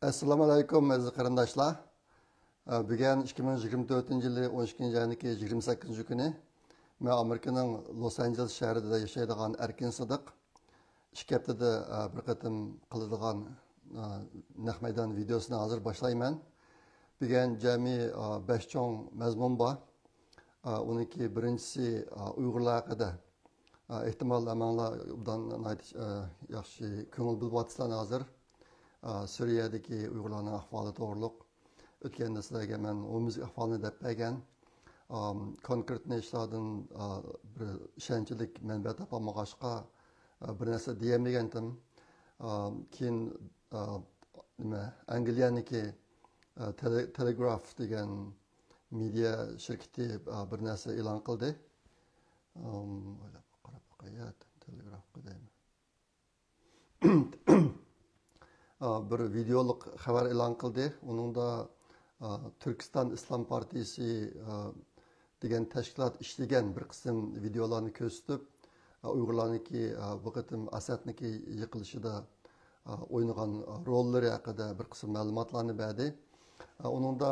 Assalamu alaikum aziz qarindoshlar. Bugun 2024 yili 12 oydagi 28 kuni men Amerikaning Los Angeles shahrida yashaydigan Erkin Sidiq ikki haftada bir qatim qiladigan naq maydon videosini hozir boshlayman. Bugun jami 5 cho'ng mazmun bor. Uniki birinchisi Uyg'urlar haqida. Ehtimol amanglar bundan yaxshi ko'ngil bilib hozir. Suriyadagi Uyg'urlarning ahvoli to'g'riliq o'tganda sizlarga men o'miz ahvolini deb bergan konkret ishlardan bir ishonchlik manba topolmag'achqa bir narsa deyolmagandim. Keyin Angliyaniki Telegraph degan media shirkati bir narsa e'lon qildi. Qarab qo'yay, Telegraphga deyman. Bir videoluk xabar e'lon qildi. Uningda Turkiston Islom partiyasi degan tashkilot ishlagan bir qism videolarni ko'rsatib, Uyg'urlarniki bu qatim Asadniki yiqilishida o'ynagan rollari haqida bir qism ma'lumotlarni berdi. Uningda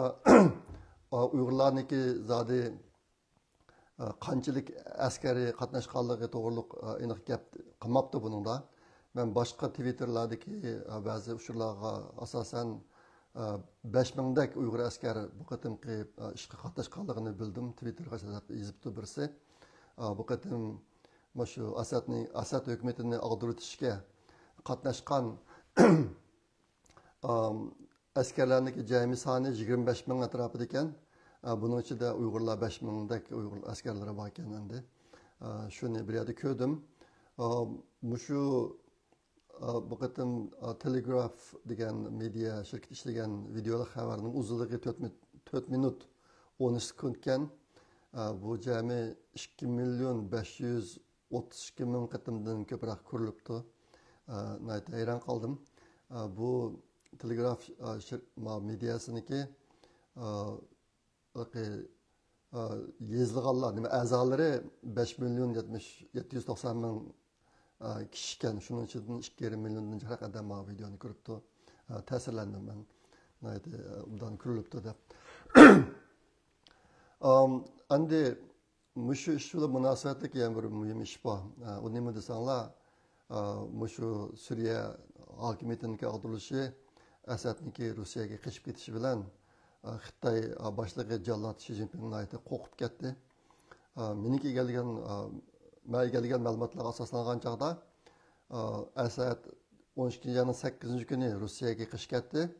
Uyg'urlarniki zodi qanchalik askari qatnashganligi to'g'riliq aniq gap qilmabdi buningda. Ben başka Twitter'lardaki bazı uçurlarga asasen 5000'dek Uygur askeri bu qatımki işe qatnashganligini bildim. Twitter'ga yazıptı birisi. Bu qatım şu Asad hükümetini ag'dirishga qatnashgan askerlarniki jami soni 25,000 atrofida ekan. Bunun ichida Uyg'urlar 5000'dek Uyg'ur askerlari bor ekan endi. Shuni bir yerda ko'rdim. Şu bu qatim Telegraph degan media shirkati ishlagan videolar xabarning uzunligi 4 minut 13 sekund ekan. Bu jami 2,532,000 qatimdan ko'proq ko'rilibdi. Hayron qoldim. Bu Telegraph mediasiniki yezilganlar, a'zolari 5,790,000 kişiken şunun için 2,5 milyondan çok adam bu videonu görüptü. Tesirlendim ben. Neydi? Bundan kuruluptu da. Andi muşu işle münasebetlik yani bir mühim iş bu. O ne mi desenler? Muşu Suriye hakimiyetinin kaldırılışı, Esad'niki Rusya'ya kaçıp gidişi bilen Xitay başlığı Jallat Xi Jinping'in ayeti qo'rqib ketdi. Meniki gelgen ma'lumotlarga asoslangan chog'da Asad 12 ayning 8 kuni Rossiyaga qish ketdi.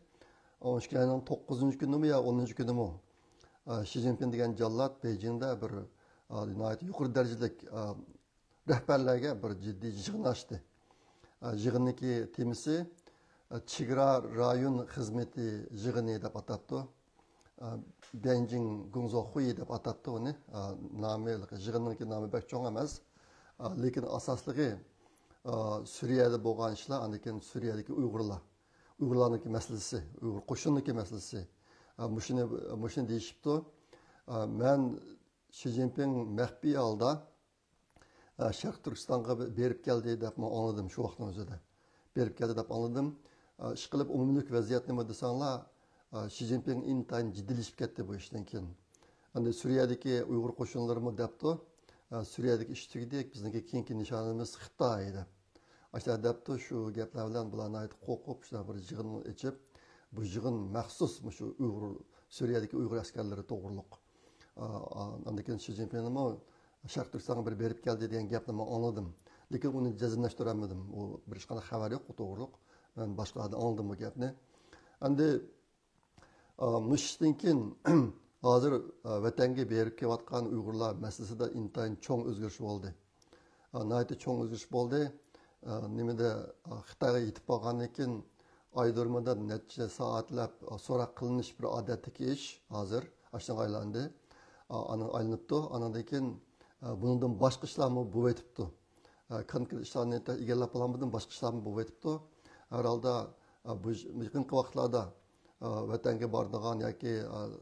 12 ayning 9 kunimi yo 10 kunimi Xi Jinping degan jallat Beijingda bir yuqori darajalik rahbarlarga bir jiddiy yig'in ochdi. Yig'inniki temisi Chegara rayon xizmati yig'ini deb atabdi. Beijing Gongzhou deb atabdi uni. Nomi yig'inniki nomi pek cho'ng emas. Lekin asoslig'i Suriyada bo'lgan ishlar, lekin Suriyadagi Uyg'urlarniki masalasi, Uyg'ur qo'shinligi masalasi. Mushuni deyishibdi. Men Xi Jinping maxfiy holda Sharq Turkistonga berib keldi deb anladim shu vaqtning o'zida. Berib keldi deb anladim. Ishqilib umumlik vaziyat nima desanglar, Xi Jinping intayin jiddilashib ketdi bu ishdan keyin. Endi Suriyadagi Uyg'ur qo'shinlarimi debdi. Suriyadagi ish tugadik, bizniki keyingi nishonimiz Xitoy edi. Ashlar debdi, shu gaplar bilan bularni aytib qo'rqib, shular bir yig'in ichib, bu yig'in maxsus shu Suriyadagi Uyg'ur askarlari to'g'riliq. Undan keyin Xi Jinping nima Sharq Turkistonga bir berib keldi degan gapni men anladim. Lekin uni jazmlashtirolmadim. U bir hech qanday xabar yo'q to'g'riliq. Men boshqalardan anladim bu gapni. Endi mushdan keyin hozir vatanga berib kelayotgan Uyg'urlar masalasida intayin cho'ng o'zgarish bo'ldi. Nayta cho'ng o'zgarish bo'ldi. Nimada Xitoyga yetib qolgandan keyin Aydirmada necha soatlab so'roq qilinish bir odatdagi ish hozir ashunga aylandi. Ana aylanibdi. Andan keyin bundan boshqa ishlarni bo'lib o'tibdi. Konkret ishlarni egallab olmadim, boshqa ishlarni bo'lib o'tibdi. Herhalde bu yaqinqi vaqtlarda vatanga bordigan yoki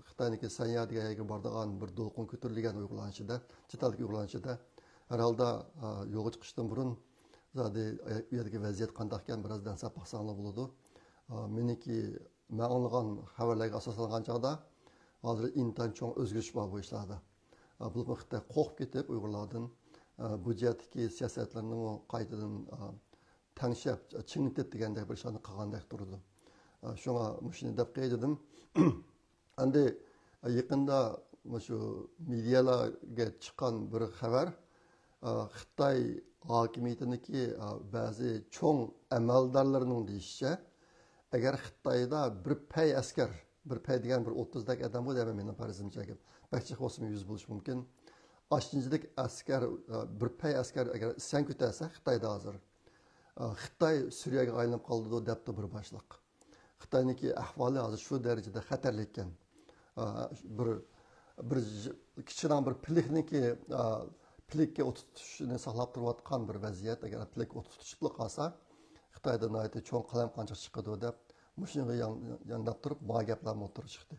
Xitoyniki Sanyadiga bordigan bir to'lqin ko'tarilgan Uyg'urlar ichida, chet ellik Uyg'urlar ichida herhalde yo'lga chiqishdan burun zodi u yerdagi vaziyat qanday ekan birozdan sap baqsanlar bo'ladi. Meniki ma'lumotlar xabarlarga asoslangan chog'da hozir intan cho'ng o'zgarish bor bu ishlarda. Bu vaqtda qo'rqib ketib Uyg'urlardan bu jihatdagi siyosatlarni qaytadan tanishib, chingitib degandek bir ishlarni qilgandek turdi. Shunga shuni deb qo'ydim. Endi yaqinda shu medialarga chiqqan bir xabar Xitoy hokimiyatiniki ba'zi cho'ng amaldorlarining deyishicha, agar Xitoyda bir pay askar, bir pay degan bir 30 dak odam bo'ladi, mening farzimcha gap. Bakchiq bo'lsa 100 bo'lishi mumkin. 8-lik askar, bir pay askar agar isyon ko'tarsa Xitoyda hozir Xitoy Suriyaga aylanib qoldi debdi bir boshliq. Xitoyniki ahvoli hozir shu darajada xatarli ekan. Bir kichkina bir plikniki plikka o'tishini saqlab turayotgan bir vaziyat. Agar plik o'tishib qolsa Xitoyda noyati cho'ng qalam qancha chiqadi deb mushunga yondab turib bu gaplarni o'tirib chiqdi.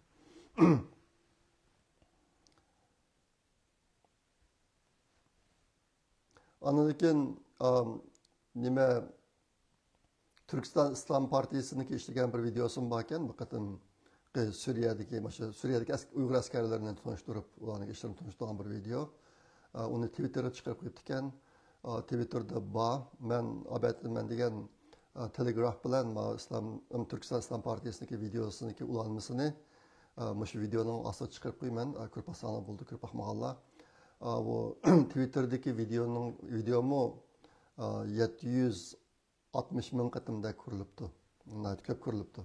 Ondan keyin nima Türkiston Islom partiyasining ishlagan bir videosi bor ekan, bu qatim Suriyadagi Uyg'ur askarlarini tanishtirib, ularning ishlarini tanishtirgan bir video. Uni Twitterga chiqarib qo'yibdi ekan. Twitterda bor. Men Abedman degan Telegraf bilan Türkiston Islom partiyasining videosiniki ulanmasini shu videoning ostiga chiqarib qo'yman. Ko'rib olsanglar bo'ldi, ko'rib olmaganlar. Bu Twitter'daki videomu 760 ming qatimda ko'rilibdi. Ko'p ko'rilibdi.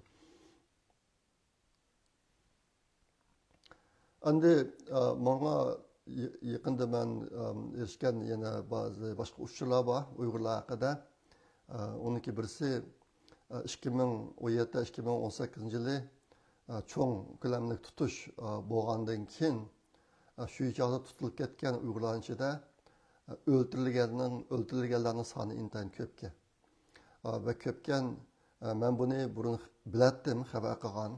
Endi menga yaqinda men erishgan yana ba'zi boshqa uchurlar bor Uyg'urlar haqida. Uniki birisi 2017-2018 yili cho'ng ko'lamli tutish bo'lgandan keyin shu chog'da tutilib ketgan Uyg'urlar ichida o'ldirilganlarning soni intayin ko'pga. Va ko'pkan men buni burun bilatdim, xabar qilgan.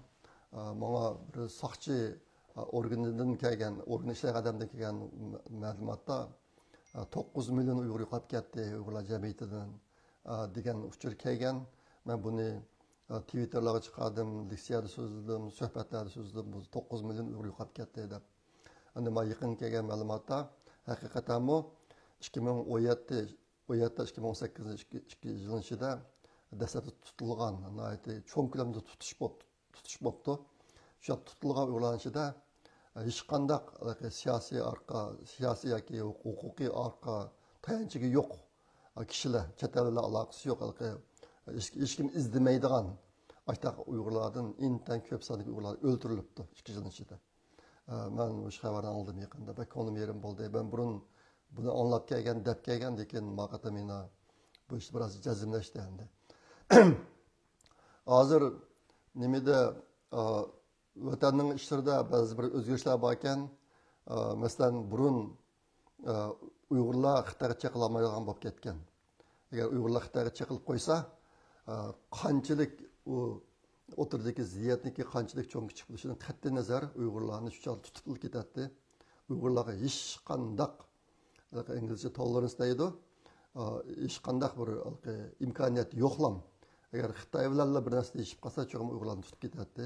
Menga bir soqchi organidan kelgan, organ ishlagan odamdan kelgan ma'lumotda 9 million Uyg'ur yo'qolib ketdi Uyg'urlar jamiyatidan degan uchur kelgan. Men buni Twitterlarga chiqardim, leksiyada so'zladim, suhbatlarda so'zladim. Bu 9 million Uyg'ur yo'qolib ketdi deb. Endi men yaqin kelgan ma'lumotda haqiqatan 2017-2018 yil ichida dastlabki tutilgan, cho'ng ko'lamda tutish bo'pti. Shu tutilgan Uyg'urlar ichida hech qanday siyosiy yoki huquqiy tayanchiga yo'q kishilar, chet ellar aloqasi yo'q, hech kim izlamaydigan Uyg'urlardan intan ko'p sonli Uyg'urlar o'ldirilibdi 2 yil ichida. Ben bu xabarni oldim yaqinda. Bak ko'nglim yerim bo'ldi. Ben buni anlab kelgan, deb kelgan, lekin maqata meni bu ish biroz jazmlashdi endi. Hozir nimada vatanning ishlarida ba'zi bir o'zgarishlar bor ekan. Masalan, burun Uyg'urlar Xitoyga chaqilolmaydigan bo'lib ketgan. Agar Uyg'urlar Xitoyga chaqilib qo'ysa, qanchalik u o'tirdagi ziyatniki qanchalik cho'ng kichik bo'lishidan qat'iy nazar Uyg'urlarni shu chog'da tutib ketadi. Uyg'urlarga hech qanday inglizcha tolerance deydi. Hech qanday bir imkoniyat yo'qlam. Agar Xitoy bilan bir narsa deyishib qolsa, cho'g'im Uyg'urlarni tutib ketadi.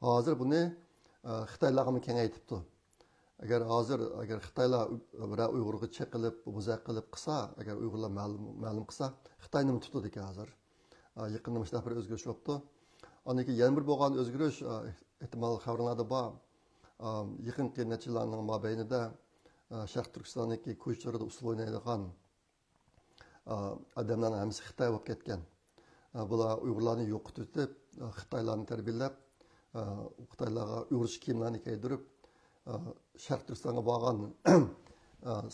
Hozir buni Xitoylarga kengaytibdi. Agar Xitoylar bir Uyg'urga chaqilib, buzaq qilib qilsa, agar Uyg'urlar ma'lum qilsa, Xitoyni tutadi ekan hozir. Yaqinda mana bir o'zgarish bo'libdi. Oniki yana bir bo'lgan o'zgarish ehtimol xabarlarda bor. Yaqinqi nechalarning mobaynida Sharq Turkistondagi ko'chalarda usul o'ynaydigan odamlarning hammasi Xitoy bo'lib ketgan. Bular Uyg'urlarni yo'qotib, Xitoylarni tarbiyalab, Xitoylarga Uyg'urcha kiyimlarni kiydirib, Sharq Turkistonga borgan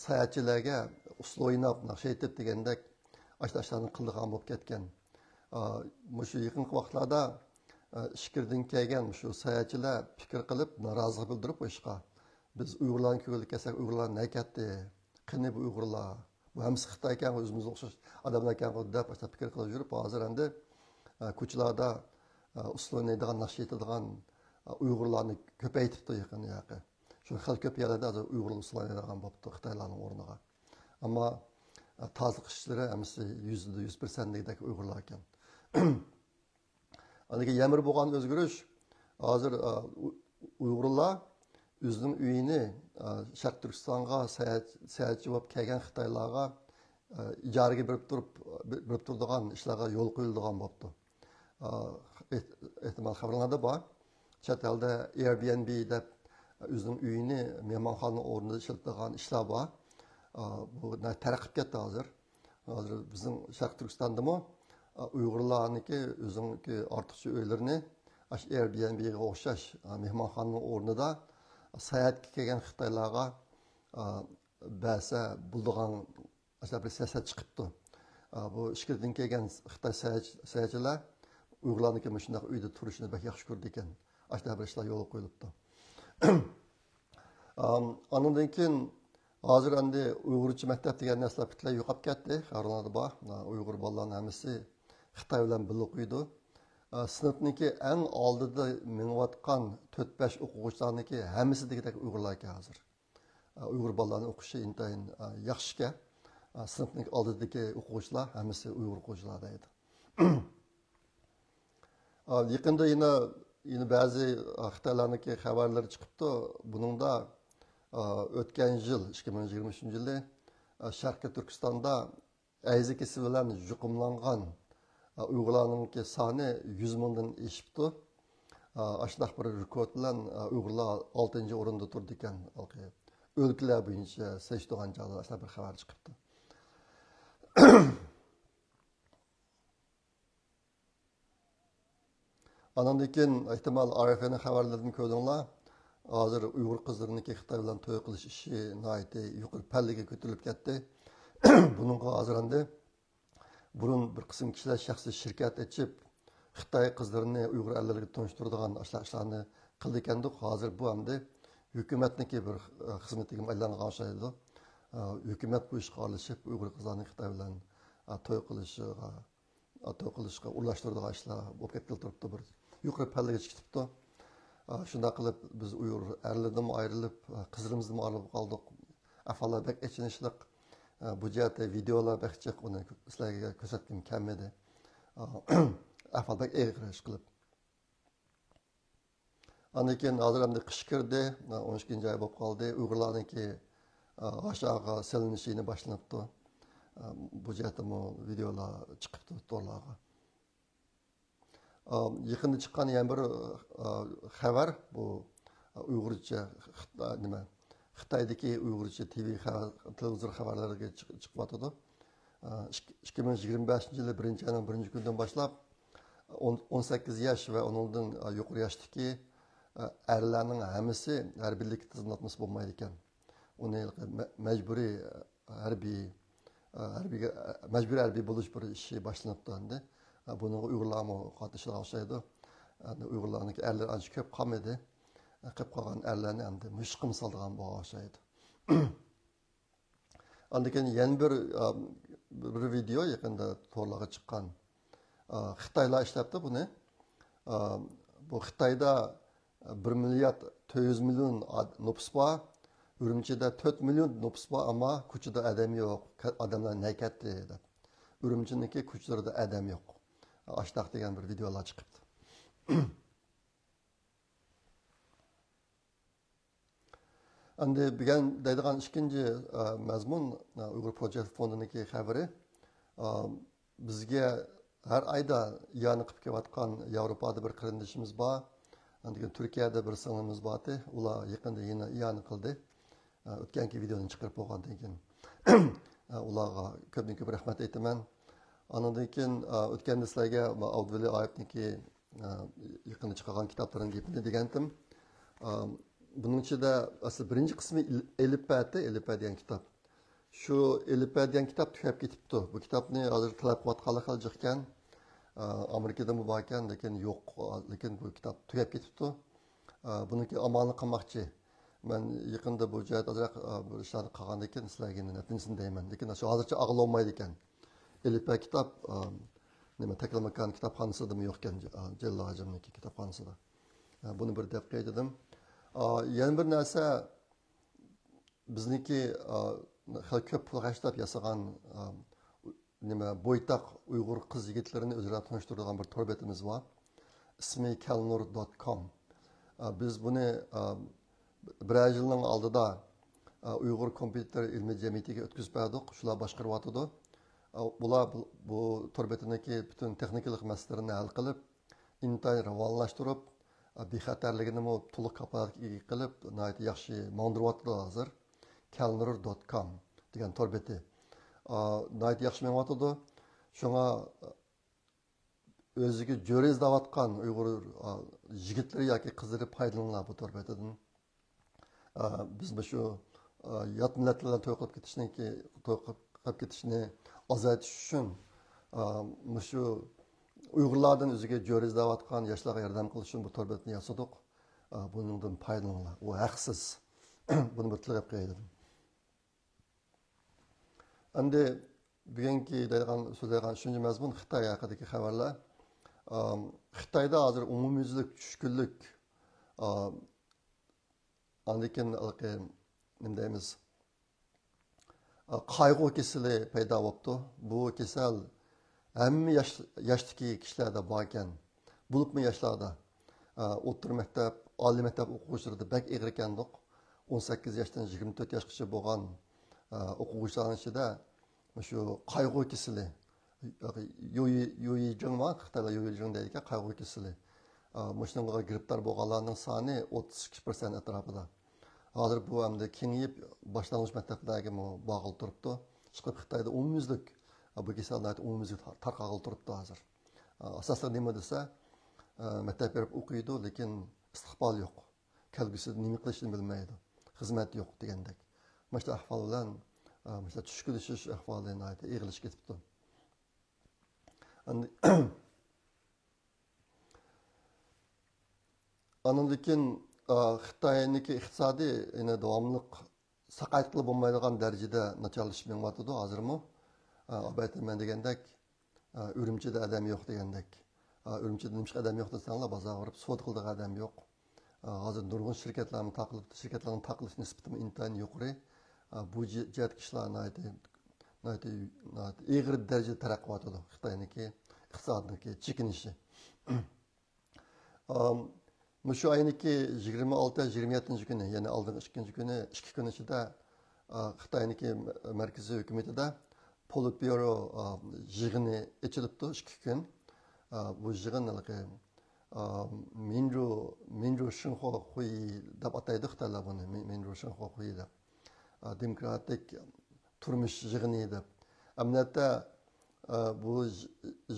sayohatchilarga usul o'ynab, naqsha aytib degandek ashlarni qildigan bo'lib ketgan. Shu yaqinqi vaqtlarda ishkirdan kelgan shu sayohatchilar fikr qilib, norozilik bildirib qo'yishqa. Biz Uyg'urlarni ko'rdik kelsak, Uyg'urlar ne ketdi? Qani bu Uyg'urlar? Bu hamsi Xitoy ekan, o'zimizga o'xshash odamlar ekan deb fikr qilib yurib, hozir endi ko'chalarda usul o'ynaydigan, naqsha aytadigan Uyg'urlarni ko'paytirdi yaqin. Shu xil ko'p yerlarda Uyg'urlar usul o'ynaydigan bo'libdi Xitoylarning o'rniga. Ammo tozaliq ishlari hamsi 100% degidek Uyg'urlar ekan. Aniki yemir bo'lgan o'zgarish hozir Uyg'urlar o'zining uyini Sharq Turkistonga sayohatchi bo'lib kelgan Xitoylarga ijaraga berib turadigan ishlarga yo'l qo'yiladigan bo'libdi. Ehtimol xabarlarda bor. Chet elda Airbnb deb o'zining uyini mehmonxona o'rnida ishlatadigan ishlar bor. Bu tarqib ketdi hozir. Hozir bizning Sharq Turkistondami Uyg'urlarniki o'ziniki ortiqcha uylarini Airbnb'ga o'xshash mehmonxonaning o'rnida sayohatga kelgan Xitoylarga ba'sa buldigan bir siyosat chiqibdi. Bu ishkirdan kelgan Xitoy sayohatchilar Uyg'urlarniki shunday uyda turishini bak yaxshi ko'rdi ekan. Ashna bir ishlar yo'l qo'yilibdi. Ondan keyin hozir endi Uyg'urcha maktab degan narsalar butunlay yo'qolib ketdi. Xabarlarda bor. Uyg'ur bolalarning hammasi Xitoy bilan birga o'qiydi. Sınıfniki en oldida minayotgan 4-5 o'quvchilarniki hammasi degidek Uyg'urlar ekan hozir. Uyg'ur bolalarning o'qishi intayin yaxshi ekan. Sınıfniki oldidagi o'quvchilar hammasi Uyg'ur o'quvchilar deydi. Yaqinda yine ba'zi Xitoylarniki xabarlar chiqibdi. Buningda o'tgan yil 2023-yilda Sharqiy Turkistonda ayzi kasali bilan yuqumlangan Uyg'urlarning soni 100 mingdan eshibdi. Ashunday bir rekord bilan Uyg'urlar 6-o'rinda turdi ekan. O'lkalar bo'yicha seçtiğin joylar ashunday bir xabar chiqibdi. Andan keyin ehtimol RF'ning xabarlaridan ko'rdinglar. Hozir Uyg'ur qizlariniki Xitoy bilan to'y qilish ishi nihoyatda yuqori pallaga ko'tarilib ketdi. Buningga hozir endi burun bir qism kishilar shaxsiy shirkat ochib Xitoy qizlarini Uyg'ur erlariga tanishtiradigan ishlarni qildi ekandik. Hozir bu endi hukumatniki bir xizmatiga aylangan o'xshaydi. Hukumat bu ishga aralashib Uyg'ur qizlarini Xitoy bilan to'y qilishga urlashtiradigan ishlar bo'lib ketdi bir yuqori pallaga chiqibdi. Shunday qilib biz Uyg'ur erlardan ayrilib, qizlarimizdan ayrilib qoldik. Ahvollar bek ichinishliq. Bu jihatda videolar bek chiq, uni sizlarga ko'rsatgim kelmadi. Ahvol bek og'ir ish qilib. Ondan keyin hozir ham qish kirdi, 12-oy bo'lib qoldi. Uyg'urlarniki aşağı silinishini boshlanibdi. Bu jihatda videolar chiqibdi to'rlarga. Yaqinda chiqqan yana bir xabar bu Uyg'urcha nima Xitoydagi Uyg'urcha TV televizor xabarlariga chiqyapti. 2025-yil 1-oyning 1-kunidan boshlab 18 yosh va undan yuqori yoshdagi erlarning hammasi harbiylik tizimlatmasi bo'lmaydi ekan. Uni majburiy harbiy bo'lish bir ishi boshlanibdi endi. Bunun Uyg'urlarmi qatnashishga o'xshaydi. Uyg'urlarning erlari ancha ko'p qolmadi. Qilib qolgan erlarni endi mushqim soldigan bo'ga o'xshaydi. Ondan keyin yana bir video yaqinda to'rlarga chiqqan. Xitoylar ishlabdi buni. Bu Xitoyda 1 milliard 400 million nüfus bor. Urumchida 4 million nüfus bor, ammo ko'chada odam yo'q. Odamlar nakatdi deb. Urumchiniki ko'chalarida odam yo'q. Ashtaq degan bir videolar chiqibdi. Endi bugun deydigan ikkinchi mazmun Uyg'ur Project fondiniki xabari. Bizga har oyda yana qilib kelayotgan Yevropada bir qarindishimiz bor. Endi Turkiyada bir singlimiz bor. Ular yaqinda yana yana qildi. O'tganki videoni chiqarib qo'ygandan keyin ularga ko'p rahmat aytaman. Ondan keyin o'tganda sizlarga Abduvali Oyibniki yaqinda chiqqan kitoblarini gapini degandim. Bunun ichida asli birinchi qismi Elippa degan kitob. Shu Elippa degan kitob tugab ketibdi. Bu kitobni hozir talab qilayotganlar ekan. Amerikada bu bor ekan, lekin yo'q. Lekin bu kitob tugab ketibdi. Buniki amonlik qilmoqchi. Men yaqinda bu jihat ozroq bir ishlarni qilgandan keyin sizlarga natinisini deyman. Lekin hozircha aqlolmaydi ekan. Elippa kitob nima Taklamakan kitobxonasida yo'q ekan, Jallo Hajimniki kitobxonasida. Buni bir deb qaytadim. Yana bir narsa bizniki ko'p pul g'ashlab yasagan nima bo'ytaq Uyg'ur qiz yigitlarini o'zaro tanishtiradigan bir to'r betimiz bor. ismi kelnur.com. Biz buni bir yılın aldıda Uyghur Kompüter İlmi Cemiyeti'ne ötküzüp verdik. Şular başqarıvatıdı. Bular bu torbetindeki bütün texnikalik meselelerini hal qilib, intay rivonlashtirib, bexatarligini to'liq kapolatga qilib, yaxshi mo'ndiryapti hozir. kelnur.com degan torbeti. Yaxshi menyapti. Shunga o'ziga jo'ra izlayotgan Uyg'ur yigitlar yoki qizlari foydalanlar bu torbetidan. Biz shu yot millatlardan to'qib ketishni azaltish uchun shu Uyg'urlardan o'ziga jo'ra izlayotgan yoshlarga yordam qilish uchun bu torbetni yasadik. Bundan foydalanlar. U haqsiz. Buni bir tilab qo'ydim. Endi bugungi so'zlaydigan uchinchi mazmun Xitoy haqidagi xabarlar. Xitoyda hozir umumyuzlik tushkunlik andikin nima deymiz? Qayg'u kasali paydo bo'libdi. Bu kasal hamma yoshdagi kishilarda bor ekan. Bo'libmi yoshlarda? O'rta maktab, oliy maktab o'quvchilarida bak ig'ir ekandiq. 18 yoshdan 24 yoshgacha bo'lgan o'quvchilarning ichida shu qayg'u kasali yo'yijing var, Xitoyda yo'yijing deydi, qayg'u kasali. Shunga giribdor bo'lganlarning soni 32% atrofida. Hozir bu hamda kengayib boshlang'ich maktablarga bog'ilib turibdi. Chiqib Xitoyda umumyuzlik bu kasallar umumyuzlik tarqalib turibdi hozir. Asosli nima desa, maktab berib o'qiydi, lekin istiqbol yo'q. Kelgusida nima qilishni bilmaydi. Xizmat yo'q degandek. Mana shu ahvol bilan tushkunishish ahvolidan eg'ilish ketibdi. Andan keyin Xitoyniki iqtisodiy davomliq saqayt qilib bo'lmaydigan darajada nacharlashib menyapti hozirmi. Aytaman degandek, Urumchida odam yo'q degandek. Urumchida nima odam yo'q desanglar, bozorga borib savdo qiladigan odam yo'q. Hozir nurg'un shirkatlarning taqilish nisbati intayin yuqori. Bu jihat kishilarni ig'ir darajada taraqqiyot etadi Xitoyniki iqtisodniki chekinishi. Shu oyniki 26-27 kuni, ya'ni oldingi 2 kuni, 2 kun ichida Xitoyniki markaziy hukumatida Politburo yig'ini ochilibdi 2 kun. Bu yig'in Minru Shinxo Xuyi deb ataydi Xitoylar buni, Minru Shinxo Xuyi deb. Demokratik turmush yig'ini deb. Amnatda bu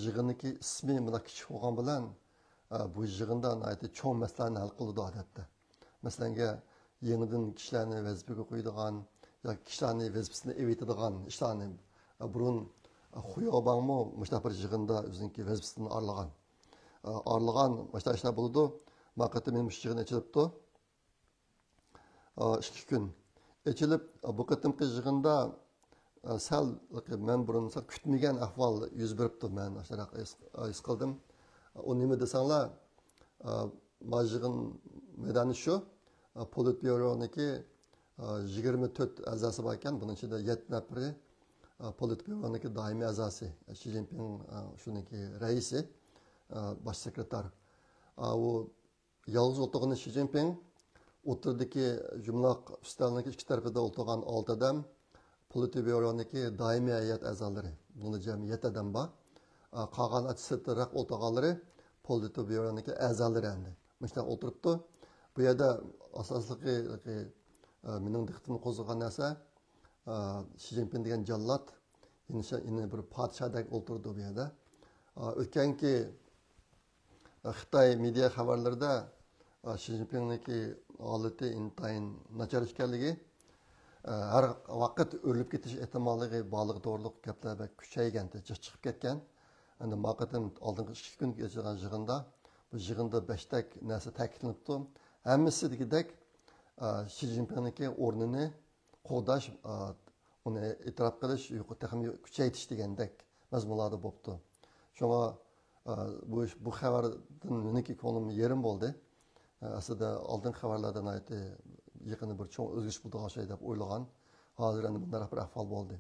yig'inniki ismi buna kichik bo'lgan bilan bu yig'inda cho'ng masalalarni hal qiladi odatda. Masalan, yangidan kishilarni vazifaga qo'yadigan yoki kishilarni vazifasini evetadigan ishlarni burun Xuyobangmi mushta bir yig'inda o'ziniki vazifasini arlagan mushta ishlar bo'ldi. Maqati men mush yig'in ochilibdi. 2 kun ochilib, bu qatimqi yig'inda sal men burun kutmagan ahvol yuz beribdi. Men his qildim. O nima desanglar, yig'in maydoni shu, Politbyuroniki 24 a'zosi bor ekan, buning ichida 7 nafari Politbyuroniki doimiy a'zosi, Xi Jinping shuniki raisi, bosh sekretar. U yolg'iz o'tirgan Xi Jinping o'tirdiki jumloq ustalniki ikki tarafida o'tirgan 6 odam Politbyuroniki doimiy hay'at a'zolari. Bunda jami 7 odam bor. Qolgan sirtroq o'tirganlari Politbyuroniki a'zolari endi. Mushta o'tiribdi. Bu yerda asosliqi mening diqqatimni qo'zg'agan narsa Xi Jinping degan jallod yana bir podshodek o'tirdi bu yerda. O'tganki Xitoy media xabarlarida Xi Jinpingniki holati intayin nachar ekanligi, har vaqt o'lib ketish ehtimolligi borligi to'g'riliq gaplar kuchaygan, chiqib ketgan. Endi maqatim oldingi 2 kun kechirgan yig'inda, bu yig'inda 5 tak narsa ta'kidlanibdi. Hammasi degidek Xi Jinpingniki o'rnini qo'g'dash, uni e'tirof qilish, kuchaytirish degandek mazmunlarda bo'libdi. Shunga bu xabardan meniki ko'nglim yerim bo'ldi. Aslida oldingi xabarlardan yaqin bir cho'ng o'zgarish bo'ladigan şey deb o'ylagan. Hozir endi bunday bir ahvol bo'ldi.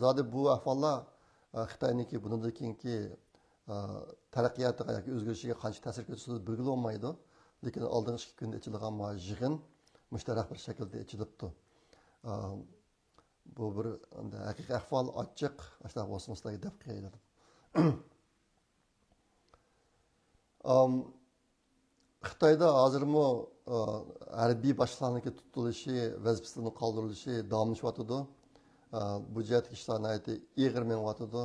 Zodi bu ahvollar Xitoyniki bundan keyingi taraqqiyotiga yoki o'zgarishiga qancha ta'sir ko'rsatadi bilgili olmaydi. Lekin oldingi 2 kunda ichilgan yig'in mushtarak bir shaklda ichilibdi. Bu bir haqiqiy ahvol ochiq, ashta bo'lsinizlarga deb qo'yiladi. Xitoyda hozirmi harbiy boshliqlarniki tutilishi, vazifasidan qoldirilishi davomlashyotidi. Bu jihatdagi ishlarni ig'ir menyotidi.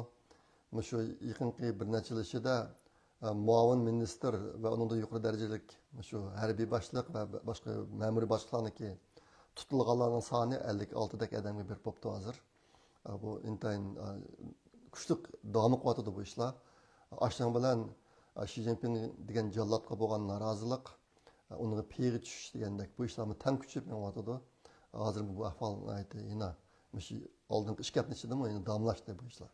Shu yaqinqi bir necha yil ichida muavin ministr va undan yuqori darajalik shu harbiy boshliq va boshqa ma'muriy boshliqlarniki tutilganlarning soni 56 dak odamga berib bo'libdi hozir. Bu intayin kuchli davom qilyotidi bu ishlar. Ashning bilan Xi Jinping degan jallodga bo'lgan norozilik, unga piygi tushish degandek bu ishlarni tan kuchib menyotidi. Hozir bu ahvol yana shu oldingi ish gapni ichidami endi davomlashdi bu ishlar.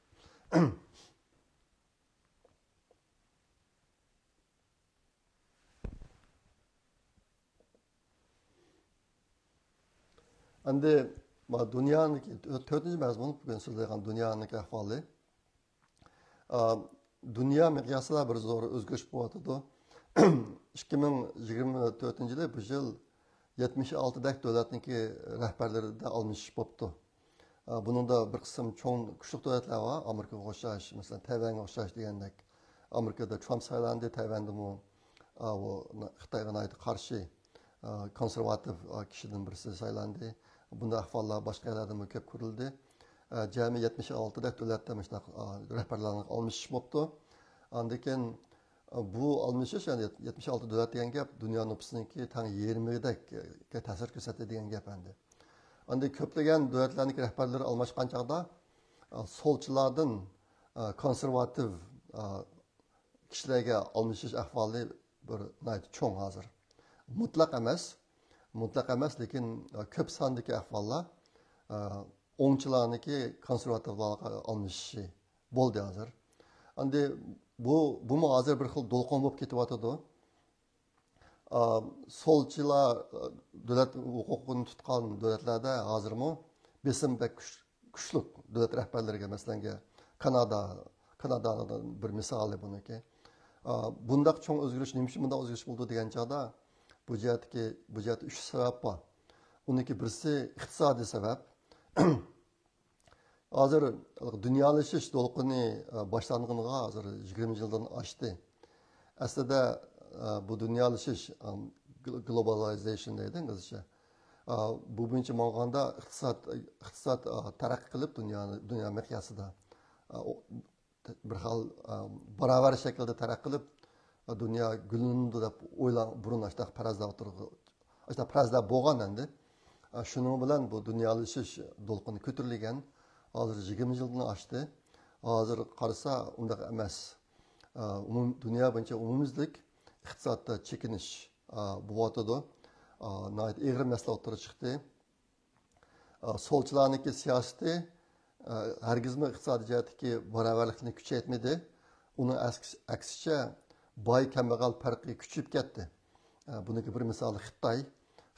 Endi dunyoning 4-chi mazmun bugun so'zlaydigan dunyoning ahvoli. Dunyo miqyosida bir zo'r o'zgarish bo'lyotdi. 2024-yilda bu yil 76 dak davlatniki rahbarlarida almashish bo'libdi. Buningda bir qism cho'ng kuchli davlatlar bor, Amerikaga o'xshash, masalan, Tayvanga o'xshash degandek. Amerikada Trump saylandi, Tayvanda Xitoyga qarshi konservativ kishidan birisi saylandi. Bunda ahvollar boshqa yerlarda ko'p ko'rildi. Jami 76 dak davlatda rahbarlarni almashish bo'libdi. Undan keyin bu almashish, ya'ni 76 davlat degan gap dunyo nüfusuniki tang 20 dakka ta'sir ko'rsatadi degan gap endi. Undan ko'plagan davlatlarning rahbarlari almashgan chaqda solchilardan konservativ kishilarga almashish ahvoli bir cho'ng hozir. Mutlaq emas, lekin ko'p sondagi ahvollar o'ngchilarniki konservativlarga almashishi bo'ldi hozir. Endi bu hozir bir xil to'lqin bo'lib ketyotidi. Solchilar davlat huquqini tutgan davlatlarda hozirmi besim kuchli davlat rahbarlariga, masalan, Kanadaning bir misoli buniki. Bundaq cho'ng o'zgarish nima uchun bunday o'zgarish bo'ldi degan chog'da bu jihatda 3 sabab bor. Uniki birisi iqtisodiy sabab. Hozir dunyolashish to'lqini boshlanganiga hozir 20 yildan oshdi. Aslida bu dunyolashish globalization deydi ingizcha. Bu bo'yicha ma'noda iqtisod taraqqiy qilib dunyo miqyosida bir xil barobar shaklda taraqqiy qilib dunyo gullanadi deb burun parazda bo'lgan endi. Shuning bilan bu dunyolashish to'lqini ko'tarilgan. Hozir 20 yildan oshdi. Hozir qarasa undaq emas. Dunyo bo'yicha umumizlik iqtisodda chekinish bo'lyotdi. Nəhayət ağır məsələ ortaya çıxdı. Solçularnınki siyasəti hərgizmi iqtisadi cəhətdəki bərabərlikni küçəytmədi. Onun əksincə boy kambag'al farqi küçüyüb ketdi. Buniki bir misali Xitoy.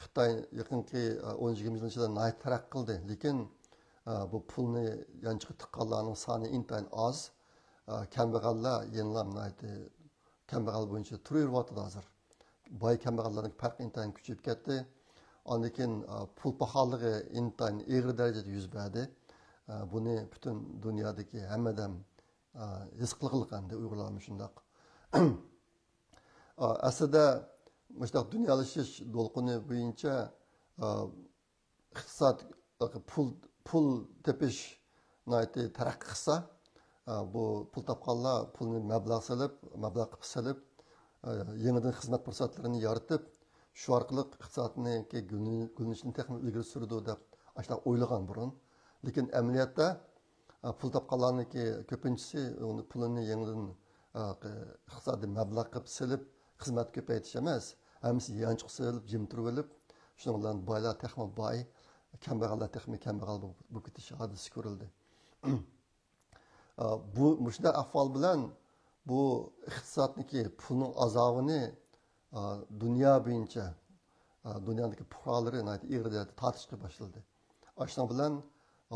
Xitoy yaqinqi 10-20 yil ichida nəhayət taraqqiy qildi. Lekin bu pulni yanchiqqa tiqqanlarning soni intayin oz. Kambag'allar yana nəhayət kambag'al bo'yicha turaveryapti hozir. Boy kambag'allarning farqi intayin kuchayib ketdi. Ondan keyin pul paxolligi intayin og'ir darajada yuz berdi. Buni butun dunyodagi hammadan his qilg'ilgandi Uyg'urlar shundoq. Aslida mushtoq dunyolashish to'lqini bo'yicha iqtisod pul tepish taraqqiy qilsa, bu pul topganlar pulni mablag' qilib solib yangidan xizmat fursatlarini yaratib, shu orqali iqtisodni gullanishni texnik ilgari surdi deb ashta o'ylagan burun. Lekin amaliyotda pul topganlarniki ko'pinchisi uni pulini yangidan iqtisodiy mablag' qilib solib xizmat ko'paytirish emas, hammasi yanchiq solib jim turib olib, shuning bilan boylar texnik boy, kambag'allar texnik kambag'al bo'lib ketish hodisi ko'rildi. Bu shunday ahvol bilan bu iqtisodniki pulning azobini dunyo bo'yicha dunyodagi fuqarolari ig'rida tortishga boshladi. Shuning bilan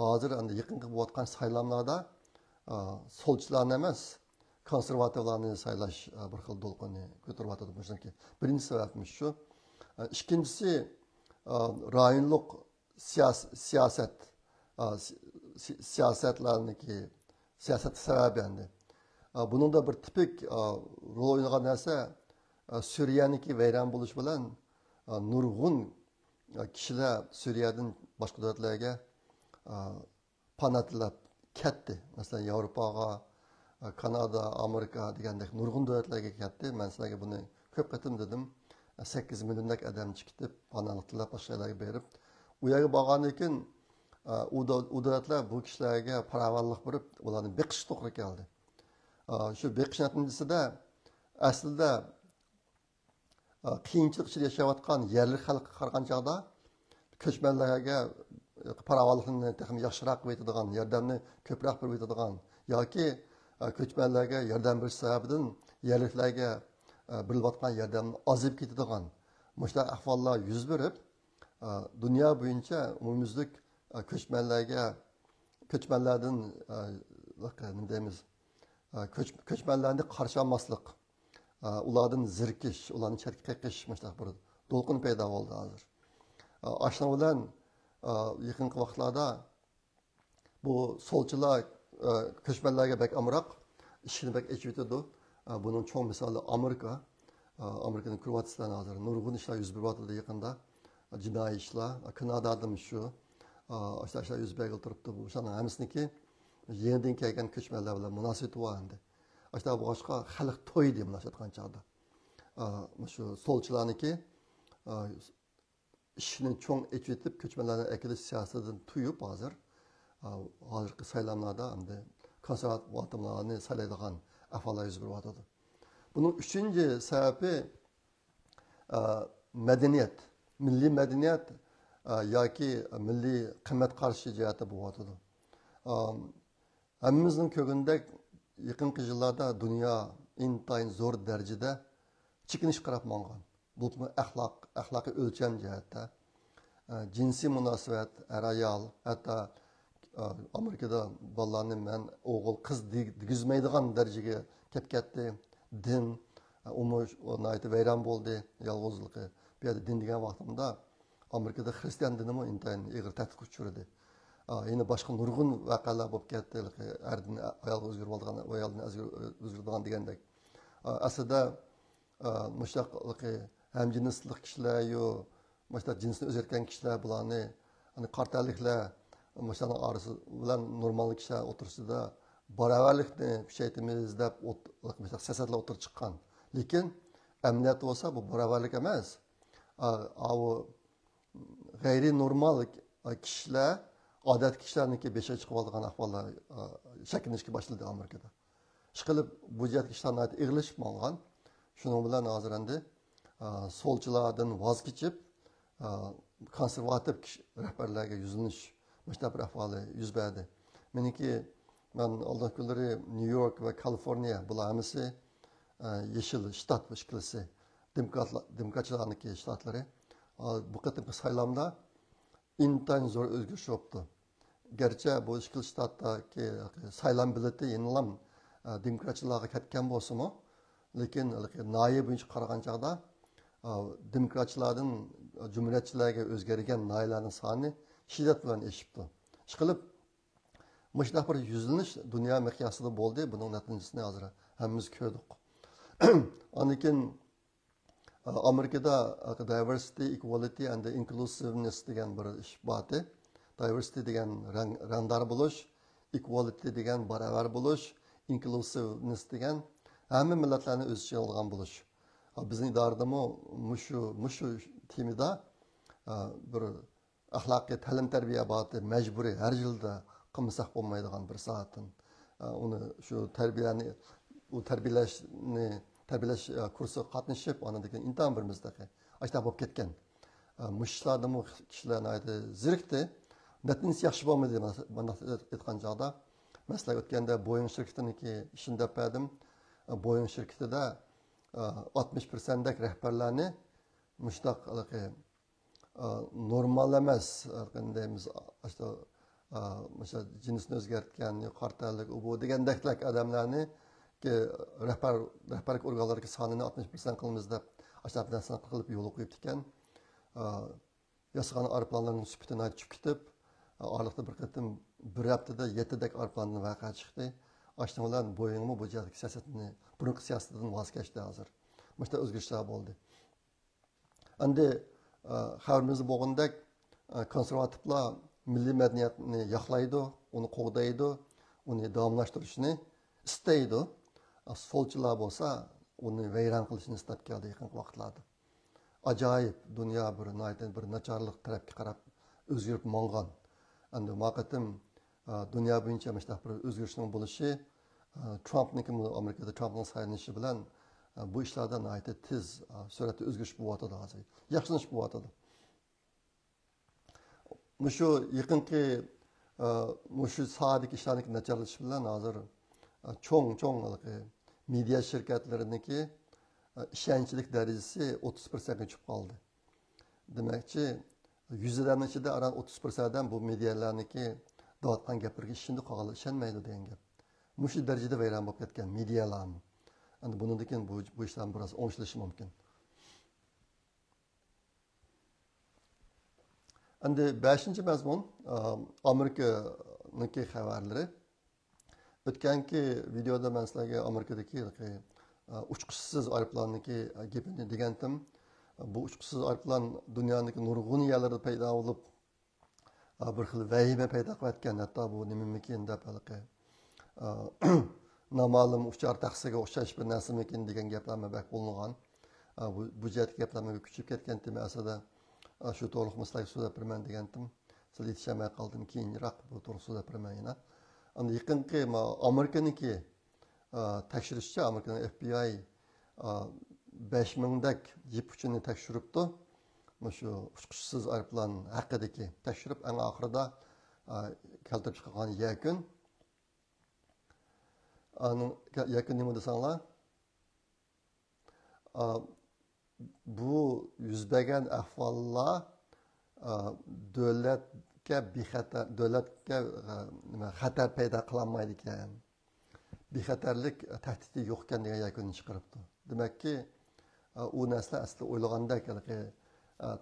hozir endi yaqinqi bo'layotgan saylovlarda solchilarni emas, konservativlarni saylash bir xil to'lqinni ko'taryotadi. Birinchi sababimiz shu. Ikkinchisi rayonlik siyosat siyosatlarniki siyosat sababi endi. Bunun da bir tipik rol oynagan narsa Suriyaniki vayron bo'lish bilan nurg'un kishilar Suriyadan boshqa davlatlarga panatlab ketdi. Masalan, Yevropaga, Kanada, Amerika degandek nurg'un davlatlarga ketdi. Men sizlarga buni ko'p qatim dedim. 8 milliondak odam chiqib, panahlab boshqa joylarga berib, u yerga borgandan keyin u davlatlar bu kishilarga paravanlik berib, ularni beqish to'g'ri keldi. Shu beqish natijasida aslida qiyinchilik ichida yashayotgan yerli xalqqa qaragan chog'da ko'chmanlarga paravanlikni texnik yaxshiroq beradigan, yordamni ko'proq beradigan yoki ko'chmanlarga yordam berish sababidan yerliklarga berilayotgan yordamni ozib ketadigan mushlar ahvollar yuz berib, dunyo bo'yicha umumyuzlik ko'chmanlardan nima deymiz, ko'chmanlarni qarshi olmaslik, ulardan zirkish, ularni chetga qeqish mushlar bir to'lqin paydo bo'ldi hozir. Ashna bilan yaqinqi vaqtlarda bu solchilar ko'chmanlarga bek amroq ishini bek echib o'tadi. Bunun çoğu misali Amerika'nın Kırvatistan hazır. Nurgun işler yüz beriyotdi yaqinda. Jinoiy ishlar, Kanadada shu. Ashlar yüz berib turibdi. Bu shuning hammasiniki yeniden kelgan ko'chmanlar bilan munosabat bor endi. Ashlar bu boshqa xalq to'y deb munosabat chog'da. Shu solchilarniki ishni cho'ng echitib ko'chmanlarni akilish siyosatidan tuyib hozirgi saylovlarda endi konservativlarni saylaydigan ahvollar yuz beryotdi. Bunun üçüncü sebebi medeniyet, milli medeniyet yoki milliy qimmat qarshi jihati bo'lyotdi. Hammamizning ko'ngilda yaqinqi yillarda dunyo intayin zo'r darajada chekinish qarab mangan. Bu axloqiy o'lcham jihatda jinsiy munosabat, ayol, hatto Amerika'da bolalarni men o'g'il qiz degizmaydigan darajaga kelib ketdi. Din o'naytib vayron bo'ldi, yolg'izligi. Bu yerda din degan vaqtimda Amerika'da xristian dinimi intayin ig'ir tahdid uchirdi. Yine boshqa nurg'un voqealar bo'lib ketdi. Ardin ayolga o'zgarib olgan, ayolni o'zgartirgan degandek. Aslida mushaqligi hamjinslik kishilar yo mushaq jinsni o'zgartgan kishilar bularni qartalliklar Muşların arası bilan normal kishilar o'tirsida baravarlikni kuchaytiramiz deb siyosatlar o'tirib chiqqan. Lekin amaliyat bo'lsa bu baravarlik emas. Bu g'ayri normal kishilar odat kishilarniki besha chiqib olgan ahvollar shakllanishga boshladi Amerikada. Ishqilib bu jihat kishilarni ig'ilishib olgan. Shuning bilan hozir endi solchilardan voz kechib konservativ rahbarlarga yuzlanish Müştəq bir ahvali yüz berdi. Meniki, ben Allah günleri New York ve Kaliforniya bular hamısı yeşil ştat işkilisi, demokratçılarniki ştatları. Bu qatimki saylamda intayin zor özgürlük yoktu. Gerçi bu işkil ştatdaki saylam bileti yenilam demokratçılarga ketken bolsa mı? Lekin nayi boyunca qaragan chaqda demokratçılardan cumhuriyetçilerge özgerigen nayilarning soni şiddet bilan eşipti. Işqilib, müştaq bir yüzleniş dünya miqyosida bo'ldi. Bunun natijasini hozir hammamiz ko'rdik. Anikin Amerikada diversity, equality and inclusiveness degan bir ish bordi. Diversity degan rangdor bo'lish, equality degan baravar bo'lish, inclusiveness degan hamma millatlarni o'z ichiga olgan bo'lish. Bizning idoradami mushu temada bir axloqiy ta'lim tarbiya boti majburiy har yilda qilmasak bo'lmaydigan bir soatdan uni shu tarbiyalash kursiga qatnashib onadagi intan bir mizdaqi ashta bo'lib ketgan mushlarda kishilarni aytdi zirikdi natijasi yaxshi bo'lmadi mana aytgan chog'da masalan o'tganda Boeing shirkatiniki ishini deb berdim. Boeing shirkatida 60% rahbarlarni mushtaq normal emas qandaymiz jinsni o'zgartgan qartallik bu degandaklak odamlarni rahbarlik organlarga sonini 60% qilamiz deb ashab narsani qilib yo'l qo'yib ekan. Yasagan aeroplanlarning sifati tushib ketib, oraliqda bir qatim bir haftada 7 dak aeroplanning vaqa chiqdi. Ashdan bilan Boeingmi bu jadagi siyosatini, burungi siyosatidan voz kechdi hozir. Mana o'zgarishlar bo'ldi. Endi xabarimizda bo'lgandek konservativlar milliy madaniyatni yoqlaydi, uni qo'g'daydi, uni davomlashtirishni istaydi. Solchilar bo'lsa, uni vayron qilishni istab keldi yaqin vaqtlarda. Ajoyib dunyo bir nacharlik tarafga qarab o'zgarib mongan. Endi vaqtim dunyo bo'yicha mana bir o'zgarishning bo'lishi Trumpniki Amerikada Trumpning saylanishi bilan bu ishlarda nihoyatda tez sur'atda o'zgarish bo'layotdi hozir. Yaxshilanish bo'layotdi. Shu yaqinki shu sohadagi ishlarning nacharlashishi bilan hozir cho'ng media shirkatlarininki ishonchlik darajasi 30% ga tushib qoldi. Demakchi, 100 odamning ichida aroq 30% bu medialarniki da'vatgan gaplarga ishonmaydi degan gap. Shu darajada vayron bo'lib ketgan medialar. Endi bundan keyin bu ishlar biroz o'ngishlishi mumkin. Endi 5-mazmun Amerikaniki xabarlari. O'tganki videoda men sizlarga Amerikadagi uchquchsiz aeroplaniki gapini degandim. Bu uchquchsiz aeroplan dunyodagi nurg'un yerlarda paydo bo'lib, bir xil vahima paydo qilayotgan, hatto bu nimamikin deb noma'lum uchar taxsiga o'xshash bir narsamikin degan gaplarga bak bo'lgan. Bu jihatga gaplarga kuchib ketgan aslida shu to'liq mislar so'zlab beraman degandim. Siz yetishmay qoldim, keyinroq bu to'liq so'zlab beraman yana. Endi yaqinqi Amerikaniki tekshirishcha Amerikaning FBI 5000 dak jip uchini tekshiribdi. Shu uchquchsiz aeroplan haqidagi tekshirib, eng oxirida keltirib chiqqan yakun nima desanglar? Bu yuzlagan ahvollar davlatga xatar paydo qilolmaydi ekan. Bexatarlik tahdidi yo'q ekan degan yakunni chiqaribdi. Demakki, u narsa asli o'ylagandek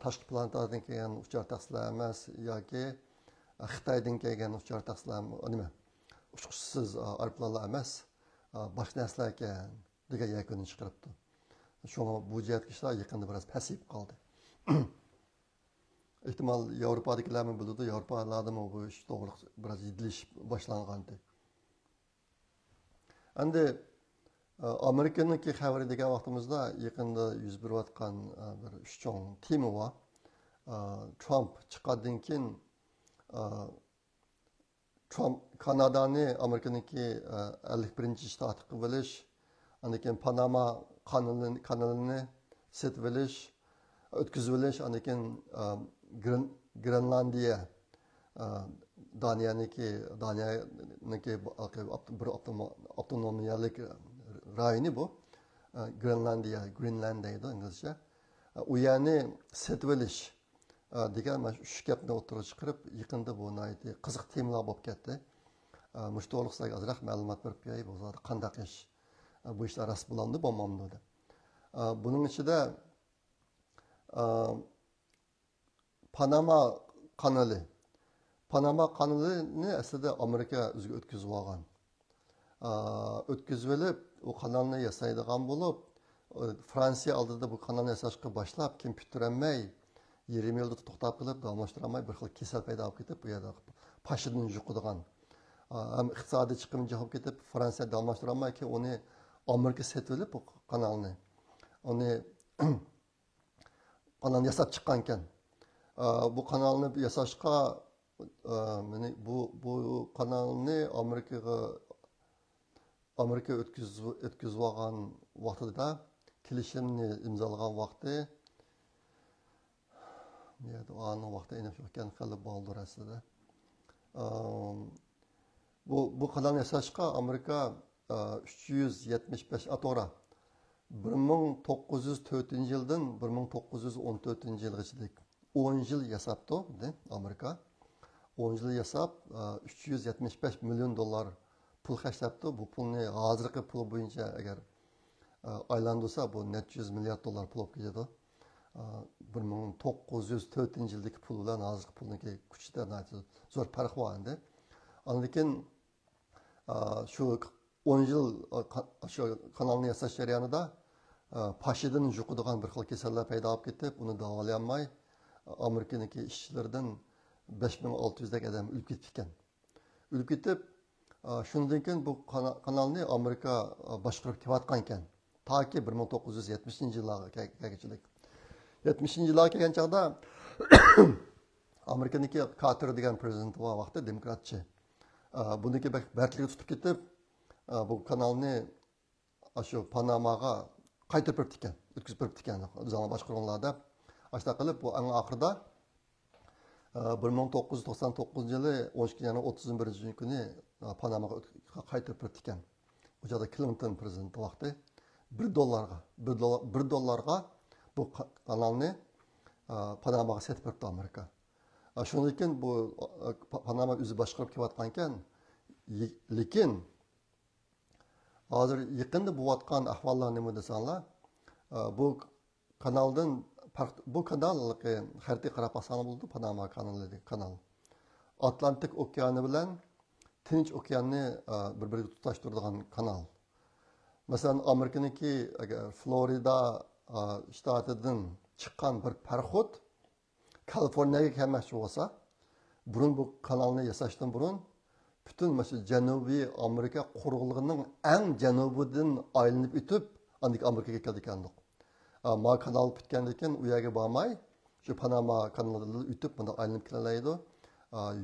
tashqi planetadan kelgan uchar taxsilar emas yoki Xitoydan kelgan uchar taxsilar nima? Uchquchsiz aeroplanlar emas, boshqa narsalar ekan degan yakunni chiqaribdi. Şuna bu cihat kişiler yakında biraz pasif kaldı. İhtimal Avrupa'dakiler mi buldu? Avrupalılarda mı bu iş doğru biraz idiliş başlangandı. Endi Amerika'nınki xabari degan vaqtimizda yakında 101 vatkan bir üç çoğun temi var. Trump chiqqandan keyin Trump Kanadani Amerika'nınki 51. shtat qilib olish, undan keyin Panama kanalini setib olish, o'tkazib olish, undan keyin Grenlandiya Daniyaniki bir avtonomiyalik rayoni bu. Grenlandiya deydi İngilizce. U yerni setib olish degan mana shu gapni o'tirib chiqarib, yaqinda bu qiziq temalar bo'lib ketdi. Mush to'liqsiz ozroq ma'lumot berib qo'yay, bu zot qanday ish bu ishlar rost bo'landi, bo'lmamdi deb. Buning ichida Panama kanalini aslida Amerika o'ziga o'tkazib olgan. O'tkazib olib, u kanalni yasaydigan bo'lib, Fransiya oldida bu kanalni yasashga boshlab, kompyuter emay 20 yilda to'xtab qilib, davomlashtirolmay bir xil kasal paydo bo'lib ketib, bu yerda pashidan yuqadigan. Ham iqtisodiy chiqim bo'lib ketib, Fransiya davomlashtirolmay ki uni Amerika setib olib bu kanalni. Uni kanalni yasab chiqqan ekan. Bu kanalni yasashga bu kanalni Amerika o'tkazib olgan vaqtida kelishimni imzolagan vaqti ana vaqtda aniq ekan qilib bo'ldi aslida. Bu kanalni yasashga Amerika 375 atora 1904-yildan 1914-yilgacha 10 yil yasabdi Amerika. 10 yil yasab 375 million dollar pul xərcləbdi. Bu pulni hozirgi pul bo'yicha agar aylandırsa bu necha yuz milliard dollar pul olib ketadi. 1904 yildagi pul bilan hozirgi pulniki kuchida zo'r farq bor endi. Lekin shu 10 yil shu kanalni yasash jarayonida pashidan yuqadigan bir xil kasallar paydo bo'lib ketib, uni davolay olmay Amerikaniki ishchilardan 5600 dek odam o'lib ketib ekan. O'lib ketib, shundan keyin bu kanalni Amerika boshqarib kelayotgan ekan. Taki 1970-yillarga kelganchilik. 70-yillarga kelgan chog'da Amerikaniki Carter degan prezident bor vaqtda demokratchi. Buniki bartliga tutib ketib, bu kanalni shu Panamaga qaytarib berdi ekan, o'tkazib berdi ekan. O'zlari boshqarganlarda ashta qilib bu eng oxirida 1999 yili 12-31 Panamaga qaytarib berdi ekan. O joyda Clinton prezidenti vaqti $1 bu kanalni Panamaga setib berdi Amerika. Shundan keyin bu Panama o'zi boshqarib kelayotgan ekan, lekin hozir yaqinda bo'layotgan ahvollar nima desanglar, bu kanaldan bu kanal xaritga qarab olsangiz bo'ldi, Panama kanal. Atlantik okeani bilan Tinch okeanni bir-biriga tutashtiradigan kanal. Masalan, Amerikaniki Florida shtatidan chiqqan bir parxod Kaliforniyaga kelmoqchi bo'lsa, burun bu kanalni yasashdan burun bütün mesela Janubiy Amerika quruqligining eng janubidan aylanib o'tib, andik Amerikaga keldi ekandik. Ma kanal bitgandan keyin u yerga bormay, shu Panama kanalidan o'tib bunda aylanib kelalaydi.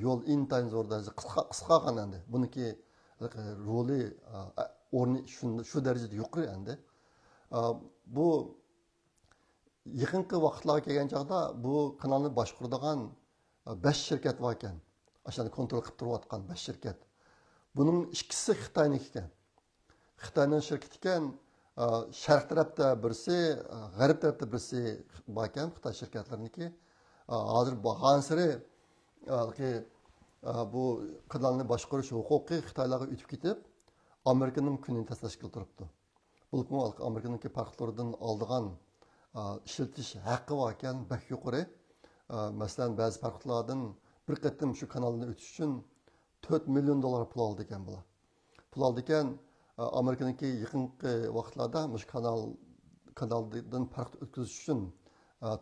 Yo'l intayin zo'r darajada qisqa endi. Buniki roli o'rni shu darajada yuqori endi. Bu yaqinqi vaqtlarga kelgan chog'da bu kanalni boshqaradigan 5 shirkat bor ekan. Aşağıda kontrol qilib turayotgan 5 shirkat. Buning ikkisi Xitoyniki ekan. Xitoyning shirkati ekan, sharq tarafda birisi, g'arb tarafda birisi bor ekan, Xitoy shirkatlariniki. Hozir bahansiri bu kanalni boshqarish huquqi Xitoylarga o'tib ketib, Amerikaning kunini tashlashga turibdi. Bu Amerikaniki parklaridan oldigan ishlatish haqqi bor ekan, bak yuqori. Masalan, ba'zi parklardan bir qatim shu kanalni o'tish uchun $4 million pul oldi ekan bular. Pul oldi ekan, Amerikaniki yaqinqi vaqtlarda shu kanaldan park o'tkazish uchun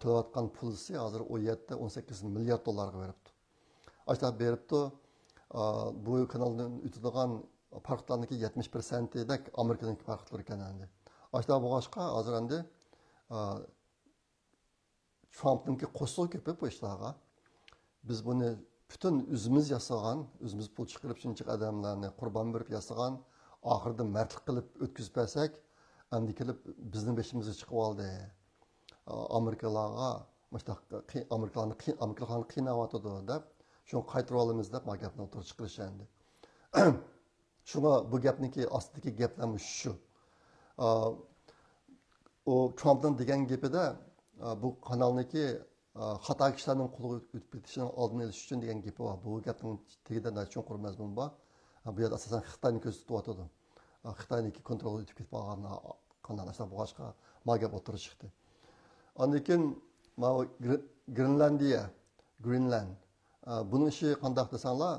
to'layotgan pulisi hozir 17-18 milliard dollarga beribdi. Ashta beribdi, bu kanaldan o'tadigan parklarniki 70%dak Amerikaniki parklar ekan endi. Ashta bo'lg'achqa hozir endi Trump'ningki qo'shiq ko'pib bu ishlarga. Biz buni bütün o'zimiz yasagan, o'zimiz pul chiqarib shuncha odamlarni qurbon berib yasagan, oxirida mardlik qilib o'tkazib bersak, endi kelib bizning beshimizga chiqib oldi. Amerikalarga, Amerikalarni qiynayotdi deb, shuni qaytarib olamiz deb bu gapni o'tirib chiqarishandi. Shunga bu gapniki ostidagi gaplar shu. O Trump'dan degan gapida bu kanalniki xato kishilarning qo'liga o'tib ketishining oldini olish uchun degan gapi bor. Bu gapning tagida nachun qurmazman bor. Bu yerda asosan Xitoyni ko'rsatyapti. Xitoyniki kontrolga o'tib ketib qolgan kanal asosan boshqa magab o'tirib chiqdi. Ondan keyin Greenland. Buning ishi qanday desanglar,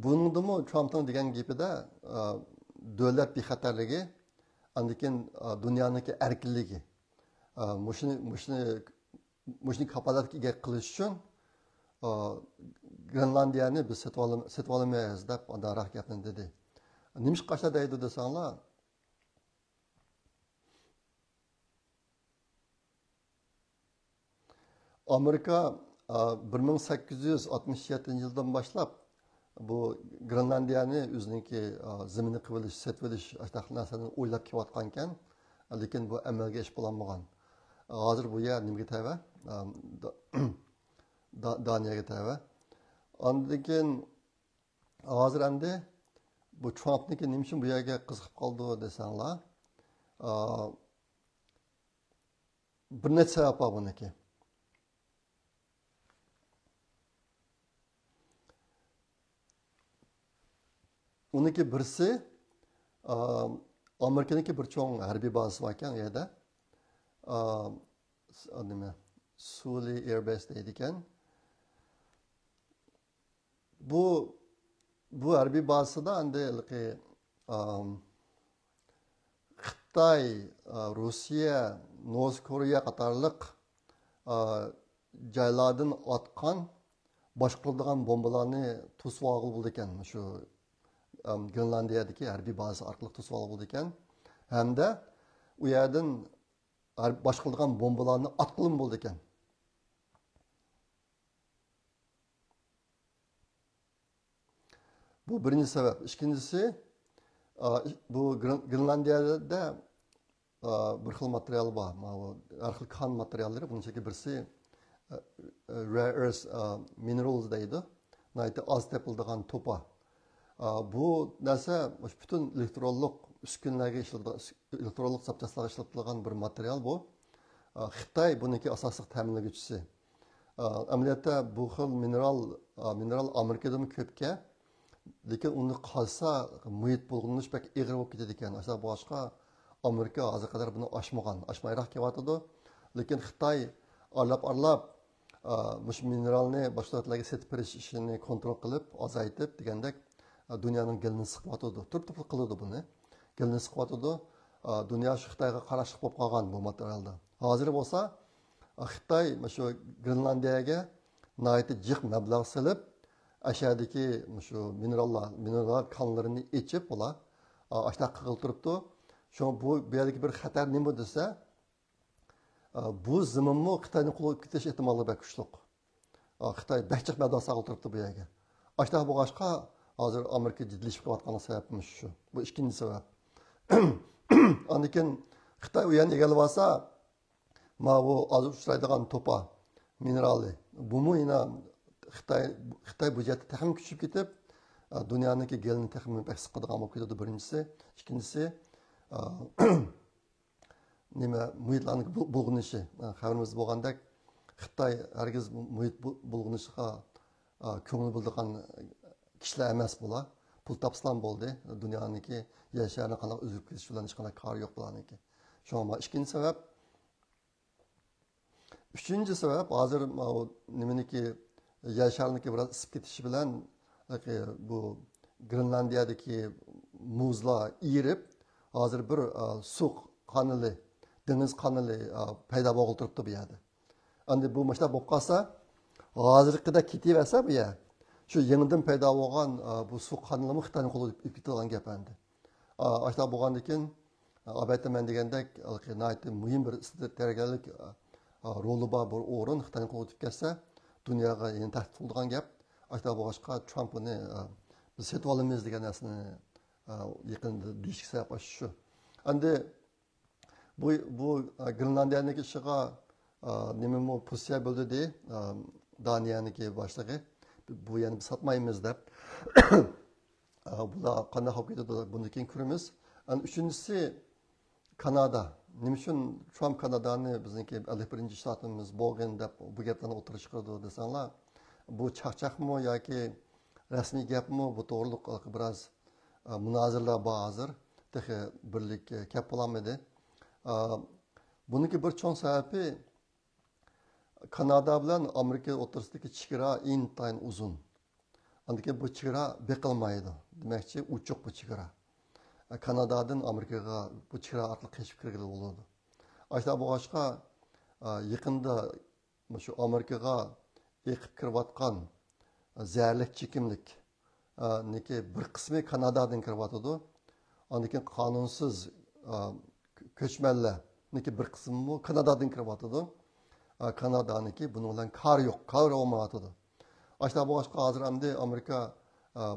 buningdimi Trumpning degan gapida davlat bexatarligi, ondan keyin dunyoniki erkinligi mushni kapolatga ega qilish uchun Grenlandiyani biz setib olmaymiz deb ondaroq gapni dedi. Nima qasha deydi desanglar, Amerika 1867 yildan boshlab bu Grenlandiyani o'ziniki zaminni qilish, setib olish ashtaqa narsani o'ylab kelayotgan ekan, lekin bu amalga ish bo'lmagan. Hozir bu yer nimaga tava? Daniyaga tava. Ondan keyin hozir endi bu Trumpniki nima uchun bu yerga qiziqib qoldi desanglar, bir necha sabab bor buniki. uniki birisi Amerikaniki bir cho'ng harbiy bazasi bor ekan u yerda. Nima Suli Air Base deydi ekan. Bu harbiy bazasida endi Xitoy, Rossiya, North Koreya qatorliq joylardan otgan boshqariladigan bombalarni to'sib olgan bo'ldi ekan. Shu Grenlandiyadagi harbiy baza orqali to'sib olgan bo'ldi ekan. Hamda u yerdan boshqariladigan bombalarni otqilib bo'ldi ekan. Bu birinchi sabab. Ikkinchisi, bu Grenlandiyada bir xil material bor. Har xil kan materiallari, bunun ichida birisi rare earth minerals deydi. Nayta az tepildigan topa. Bu narsa bütün elektronlik uskunlarga elektronlik zapchastlarga ishlatilgan bir material bu. Xitoy buniki asosiy ta'minlovchisi. Amaliyotda bu xil mineral Amerikadan ko'pga, lekin uni qolsa muhit bulg'unish pek ig'ir bo'lib ketadi ekan. Aslida boshqa Amerika hozir qadar buni oshmayroq kelyapti. Lekin Xitoy arlab mush mineralni boshqalarga setib berish ishini kontrol qilib, azaytib degandek dunyoning gilini siqyotdi. Turib qiladi buni. Gilini siqyotdi. Dunyo shu Xitoyga qarashli bo'lib qolgan bu materialda. Hozir bo'lsa Xitoy shu Grenlandiyaga nihoyatda jiq mablag' solib, aşağıdaki şu mineral kanlarını içip ola aşağı qiltiribdi. Şu bu yerdagi bir xatar nima desa, bu zaminmi Xitoyning qo'lga ketish ehtimoli bak kuchli. Xitoy bahchiq mablag' qiltiribdi bu yerga. Aşağı bo'lg'achqa hozir Amerika jiddlashib qolayotgani sababimiz shu. Bu ikkinchi sabab. Anikin Xitoy u yerni egallab olsa, ma bu hozir uchraydigan topa minerali. Bumi yana Xitoy budjeti texnik küçüp ketib, dunyoniki gelini texnik pek sıkıdığan bo'lib ketadi birinchisi. Ikkinchisi, nima muhitlarning bulg'unishi. Xabarimiz bo'lgandek, Xitoy hargiz muhit bulg'unishiga ko'ngil bildigan kishilar emas bo'lar. Pul topsam bo'ldi. Dunyoniki yasharni qanday o'zib ketish bilan hech qanday kori yo'q bularniki. Shu ikkinchi sabab. Uchinchi sabab hozir nimaniki yer sharniki biraz isib ketishi bilan bu Grenlandiyadagi muzlar erib, hozir bir suv qanali, dengiz qanali paydo bo'lib turibdi bu yerda. Endi bu mashta bo'lib qolsa, hozirgidek ketaversa bu yer, shu yangidan paydo bo'lgan bu suv qanali Xitoyning qo'lida o'tib ketadigan gap endi. Ashta bo'lgandan keyin albatta men degandek, muhim bir strategik roli bor bir o'rin Xitoyning qo'lida o'tib ketsa, dunyoga yana tahdid qiladigan gap. Ashta bo'lg'achqa Trump uni biz setib olamiz degan narsani yaqinda deyishga sabab shu. Endi bu Grenlandiyaniki ishiga nima Pussiya bo'ldi de, Daniyaniki boshlig'i bu yana biz sotmaymiz deb. Bular qanday qilib ketadi bundan keyin ko'ramiz. Uchinchisi Kanada. Nima uchun Trump Kanadani bizniki 51-chi shtatimiz bo'lgan deb bu gaplarni o'tirish qildi desanglar, bu chaqchaqmi yoki rasmiy gapmi, bu to'g'riliq biroz munozirlar bor hozir. Texi birlik gap bo'lamidi. Buniki bir cho'ng sababi Kanada bilan Amerika o'rtasidagi chegara intayin uzun. Andiki bu chegara beqilmaydi. Demakchi, uchuq bu chegara. Kanadadan Amerikaga bu chegara orqali qechib kirgili bo'ladi. Ashta bo'lg'achqa yaqinda shu Amerikaga eqib kirayotgan zararlik chekimlik niki bir qismi Kanadadan kiryotdi. Andikin qonunsiz ko'chmanlar niki bir qismi Kanadadan kiryotdi. Kanadaniki bunun bilan kari yo'q, kari olmayotdi. Ashta bo'lg'achqa hozir hamda Amerika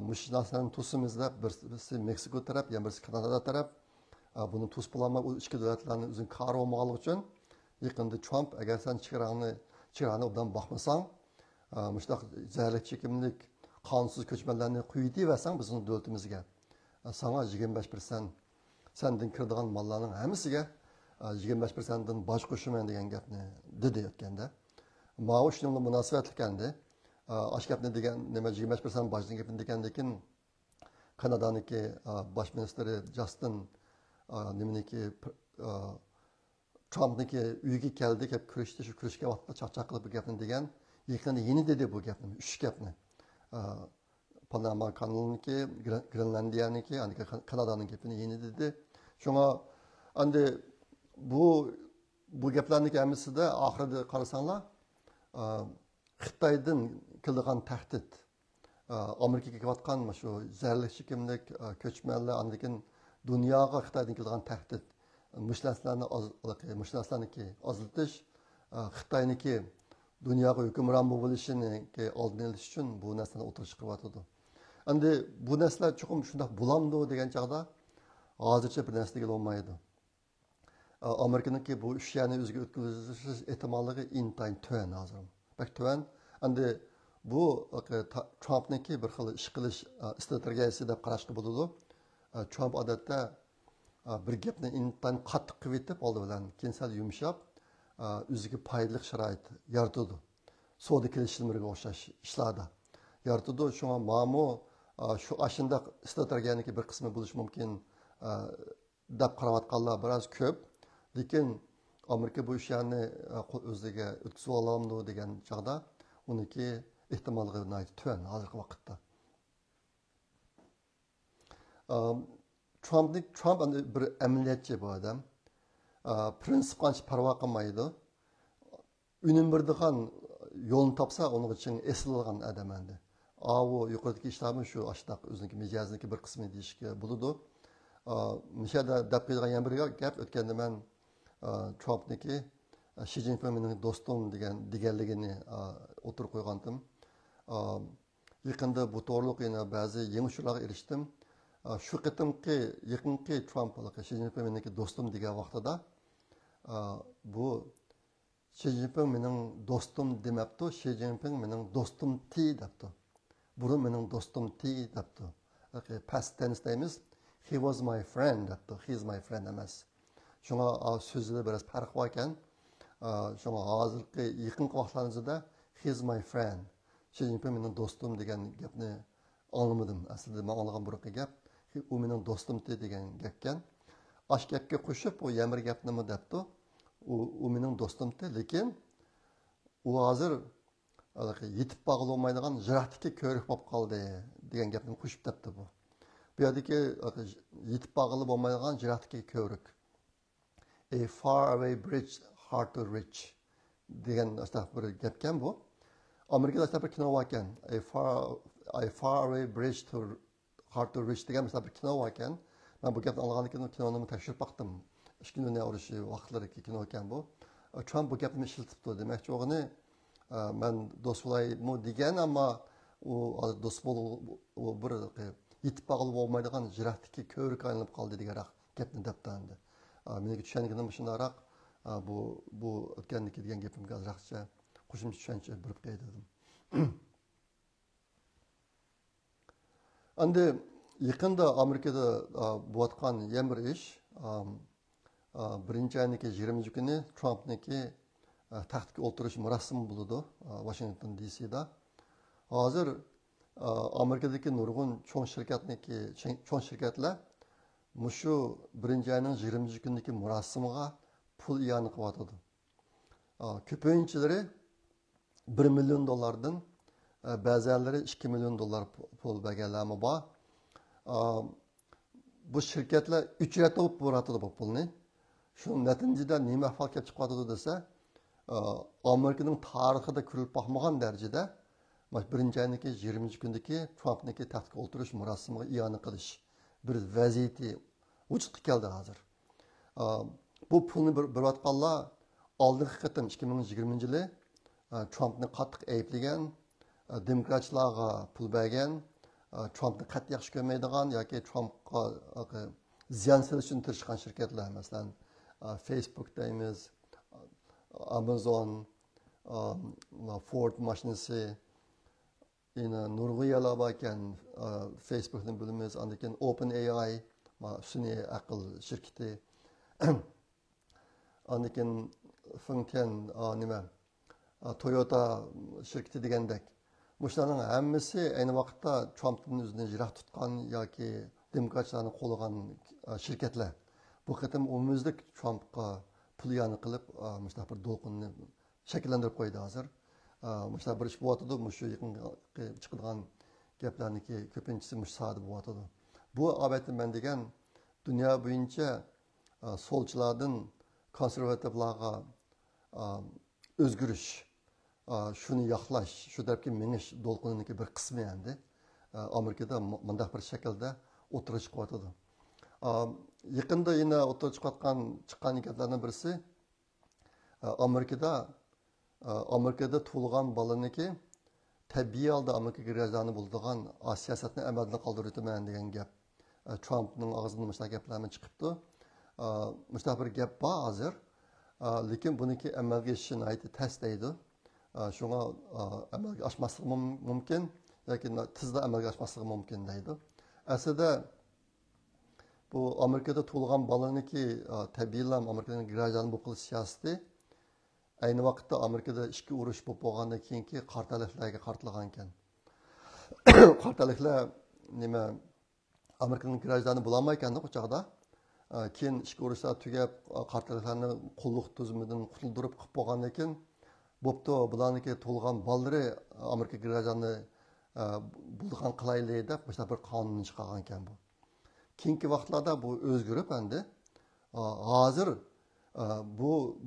Müşnasların to'simizda birisi Meksiko taraf, yana birisi Kanada taraf. Buni to'sib bo'lmay, u ichki davlatlarning o'zini qari olmaganligi uchun yaqinda Trump agar sen chegarani obdan boqmasang, mushtaq zararli chekimlik qonunsiz ko'chmanlarni quyib deysang bizning davlatimizga, sana 25% sendan kiradigan mallarning hammasiga 25%dan boj qo'shaman degan gapni dedi aytganda. Mana shunga munosabatli endi. Aşkapni degan nima 25% bojdan gapini degandan keyin Kanada'nınki baş ministeri Justin nimeniki Trump'nınki uyga keldik, hep kurashdi, shu kurashga vaqtda chaqchaq qilib bu gapni degan. Yaqinda yeni dedi bu gapni, uch gapni. Panama kanalınınki, Grenlandiyanınki, Kanada'nın gapini yeni dedi. Şuna andi bu gaplarning hammasi oxirida qarasanlar Xitoydan kelgan tahdid Amerikaga kelayotgan shu zararli chekimlik ko'chmanlar andikin dunyoga Xitoydan kelgan tahdid mushlarlarniki ozlatish Xitoyniki dunyoga hukmron bo'lishini oldini olish uchun bu narsani o'tirish qilyotdi. Endi bu narsalar chuqur shundoq bo'lamdi degan chog'da hozircha bir narsa degil olmaydi. Amerikanınki bu ishlarni o'ziga o'tkazish ehtimolligi intayin tuvan hozir. Bak tuvan. Endi bu Trump'niki bir xil ish qilish strategiyasi deb qarashga bo'ladi. Trump odatda bir gapni intayin qattiq qilib etib oldi bilan keyin sal yumshab o'ziga foydali sharoit yaratadi. Savdo kelishimlariga o'xshash ishlarda yaratadi. Shunga ma'mu shu ashunda strategiyaniki bir qismi bo'lishi mumkin deb qarayotganlar biroz ko'p. Lekin Amerika bu ishlarni o'ziga o'tkazib olamdi degan chog'da uniki ehtimolligi tuvan hozirgi vaqtda. Trump bir amaliyotchi bu odam. Prinsip qancha parvo qilmaydi. Unum birdigan yo'lni topsa uning uchun esilgan odam endi. O yuqoridagi ishlarni shu ashtaq o'ziniki mijozniki bir qismi deyishga bo'ladi. Mishada deb qo'ygan yana bir gap o'tganda men Trump'niki Xi Jinping mening do'stim deganligini o'tirib qo'ygandim. Yaqinda bu to'g'riliq yana ba'zi yangi uchurlarga erishdim. Shu qitimki yaqinki Trump Xi Jinping mening do'stim degan vaqtida bu Xi Jinping mening do'stim demabdi, Xi Jinping mening do'stim ti debdi. Burun mening do'stim ti debdi. Past tense deymiz. He was my friend debdi. He is my friend emas. Şuna sözde biraz fark varken, şuna hazırki yakın vaqtlarimizda he is my friend, Xi Jinping mening do'stim degan gapni anlamadim. Aslida men anlagan buraqi gap, u mening do'stim degan gapkan. Ash gapga qo'shib u yamir gapni nima debdi? U mening do'stim lekin u hozir yetib bog'lolmaydigan jiratga ko'rik bo'lib qoldi degan gapni qo'shib debdi bu. Bu yerdagi yetib bog'lib bo'lmaydigan jiratga ko'rik. A far away bridge hard to reach degan bir gapkan bu. Amerikada bir kino varken a far away bridge hard to reach degan bir kino varken ben bu gapni anlagandan keyin kinoni tekshirib baktım. 2 kun o'tgan urushi vaqtlarida kino ekan bu. Trump bu gapni ishlatibdi demakchi o'g'ini men do'st bo'laymi degan ammo u do'st bo'lib bir yetib bog'lib bo'lmaydigan jiratga ko'rik aylanib qoldi degan gapni debdi endi. Menga tushunganim shundaroq bu o'tganniki degan gapimga ozroqcha qo'shimcha tushuncha berib qo'ydim. Endi yaqinda Amerikada bo'layotgan yana bir ish birinchi ayning 20 kuni Trumpniki taxtga o'tirish marosimi bo'ladi Washington DC'da. Hozir Amerikadagi nurg'un cho'ng shirkatlar mushu birinchi ayning 20 kundagi marosimiga pul iyon qilyotdi. Ko'pinchilari $1 million ba'zilari $2 million pul berganlarmi bor. Bu shirkatlar uchratib bo'ratdi bu pulni. Shu natijada nima ahvol kelib chiqadi desa, Amerikaning tarixida ko'rilib boqmagan darajada birinchi ayning 20 kundagi Trumpniki taxtga o'tirish marosimiga iyon qilish bir vaziyati vujudga keldi hozir. Bu pulni berayotganlar oldingi qatim 2020-yili Trumpni qattiq ayblagan, demokratlarga pul bergan, Trumpni qattiq yaxshi ko'rmaydigan yoki Trumpga ziyon solish uchun tirishgan shirkatlar, masalan, Facebook deymiz, Amazon, Ford mashinasi, yine Nurg'uyalar bor ekan, Facebookni bilamiz, andan keyin OpenAI, sun'iy aql shirkati, andan keyin Toyota shirkati degandek. Muşlarning hammasi ayni vaqtda Trump'ın o'zini yiroq tutgan yoki demokratlarni qo'llagan shirkatlar. Bu qatim umumizlik Trump'ga pul yani qilib, mustaq bir do'lqinni shakllantirib qo'ydi hozir. Mustaq bir ish bo'lyotdi, shu yaqin chiqadigan gaplarniki ko'pinchisi mush sodir bo'lyotdi. Bu albatta men degan dunyo bo'yicha solchilardan konservativlarga o'zgarish, shuni yoqlash, shu tarafga menish do'lqiniki bir qismi endi Amerikada bunday bir shaklda o'tirib chiqyotdi. Yaqinda yana o'tirib chiqqan gaplardan birisi Amerikada tug'ilgan bolaniki tabiiy holda Amerika grajani bo'ladigan siyosatni amalda qoldiritaman degan gap Trumpning og'zidan mana gaplarni chiqibdi. Mana bir gap bor hozir, lekin buniki amalga oshishini aytib taslaydi. Shunga amalga oshmasligi mumkin yoki tezda amalga oshmasligi mumkin deydi. Aslida bu Amerikada tug'ilgan bolaniki tabiiylam Amerikaning grajani bu qilish siyosati ayni vaqtda Amerikada ikki urush bo'lib bo'lgandan keyingi qartaliklarga qartlagan ekan. Qartaliklar nima Amerikaning grajani bo'lolmay ekan u chaqda. Keyin ikki urushlar tugab qartaliklarni qulluq tuzimidan qutuldirib qilib bo'lgandan keyin bo'pti bularniki tug'ilgan bolalari Amerika grajani bo'lgan qilayli deb mana bir qonun chiqargan ekan bu. Keyingi vaqtlarda bu o'zgarib endi hozir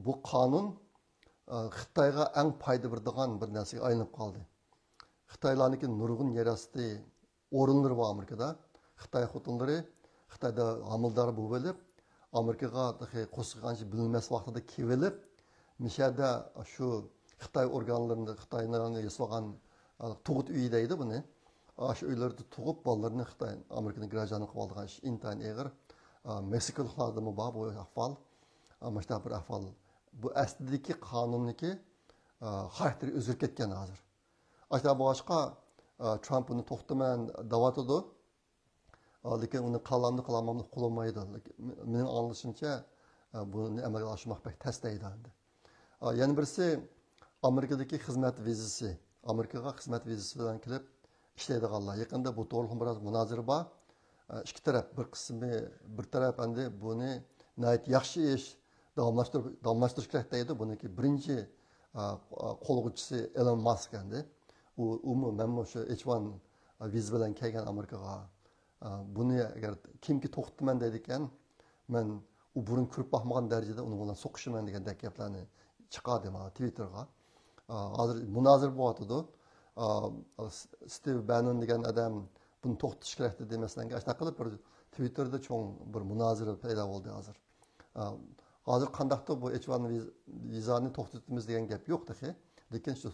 bu qonun Xitoyga eng foyda beradigan bir narsaga aylanib qoldi. Xitoylarniki nurg'un yerasti o'rinlari bor Amerikada. Xitoy xotinlari Xitoyda homildor bo'lib, Amerikaga qo'shilgancha bilinmas vaqtida kelib, mishada shu Xitoy organlarini, Xitoyning yasagan tug'ut uyi deydi buni. Shu uylarda tug'ib bolalarni Xitoy Amerikaning grajani qilib olgan ish intayin eg'ir. Meksikaliklarda bor bu ahvol. Mana bir ahvol. Bu aslidagi qonunniki xarakteri o'zgarib ketgan hozir. Aslida boshqa Trump uni to'xtaman davatidi. Lekin uni qalamni qo'llamaydi. Mening anglashimcha buni amalga oshirmoq pek taslaydi endi. Yana birisi Amerikadagi xizmat vizasi. Amerikaga xizmat vizasi bilan kelib ishlaydiganlar. Yaqinda bu to'g'ri biroz munozara bor. Ikki taraf bir taraf endi buni yaxshi ish davomlashtirish kerak deydi. Buniki birinchi qo'lg'uvchisi Elon Musk endi. Men shu H1 viza bilan kelgan Amerikaga buni agar kimki to'xtataman deydi ekan, men u burun ko'rib boqmagan darajada uni bilan so'qishaman degan gaplarni chiqardim Twitterga. Hozir munozara bo'lyotdi. Steve Bannon degan odam buni to'xtatish kerak dedi demasdan shunaqa qilib bir Twitterda cho'ng bir munozara paydo bo'ldi hozir. Hozir qandaqdir bu H1 vizani to'xtatamiz degan gap yo'q-da. Lekin shu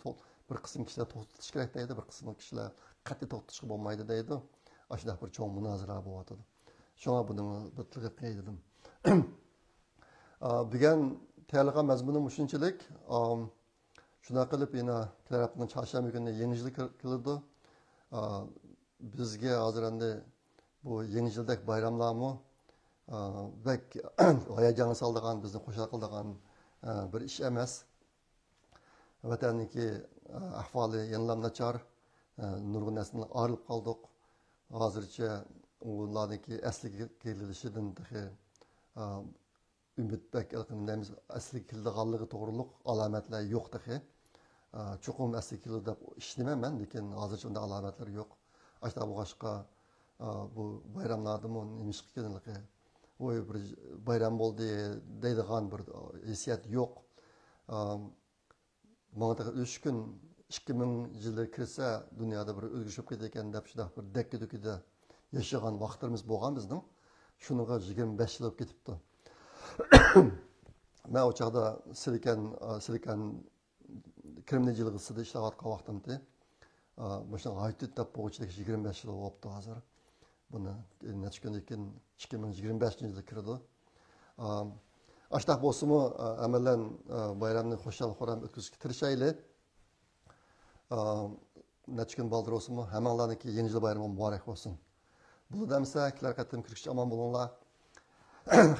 bir qism kishilar to'xtatish kerak deydi, bir qism kishilar qat'iy to'xtatishga bo'lmaydi deydi. Ashuna bir cho'ng munozara bo'lyotdi. Shunga buni bir tilga qo'ydim. Bugun tayyorlagan mazmunim shunchalik. Shuna qilib yana tarafning chorshanba kuni yangi yil keladi. Bizga hozir endi bu yangi yildek bayramlarmi bek hayajon soldigan, bizni qo'shal qildigan bir ish emas. Vatanniki ahvoli yanada nachar, nurg'un narsadan ayrilib qoldik. Hozircha ularniki asliga kelinishidan umid bek qilamiz. Asliga kelganligi to'g'riliq alomatlar yo'q-da. Chuqur asliga keldi deb ishlayman, lekin hozircha unday alomatlar yo'q. Ashta boshqa bu bayramlardami nima chiqqanligi, voy bir bayram bo'ldi deydigan bir hissiyat yo'q. Mana 3 kun 2000 yillar kirsa dunyoda bir o'zgarishib ketgan deb shunday bir dakka-dukkida yashagan vaqtlarimiz bo'lgan bizning. Shuniga 25 yil o'tib ketibdi. Men o chaqda Silikon Kremniy jilg'isida ishlayotgan vaqtimda mana aytib deb bo'g'chilik 25 yil bo'libdi hozir. Buni necha kundan keyin 2025-yilda kirdi. Ashta bo'lsa-mu amalan bayramni xushal-xuram o'tkazishga tirishaylik. Necha kun baldir bo'lsa-mu hammalarniki yangi yil bayrami muborak bo'lsin. Bu damsa kilar qatim kirishchi omon bo'linglar.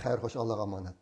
Xayr, xo'sh, Allohga omonat.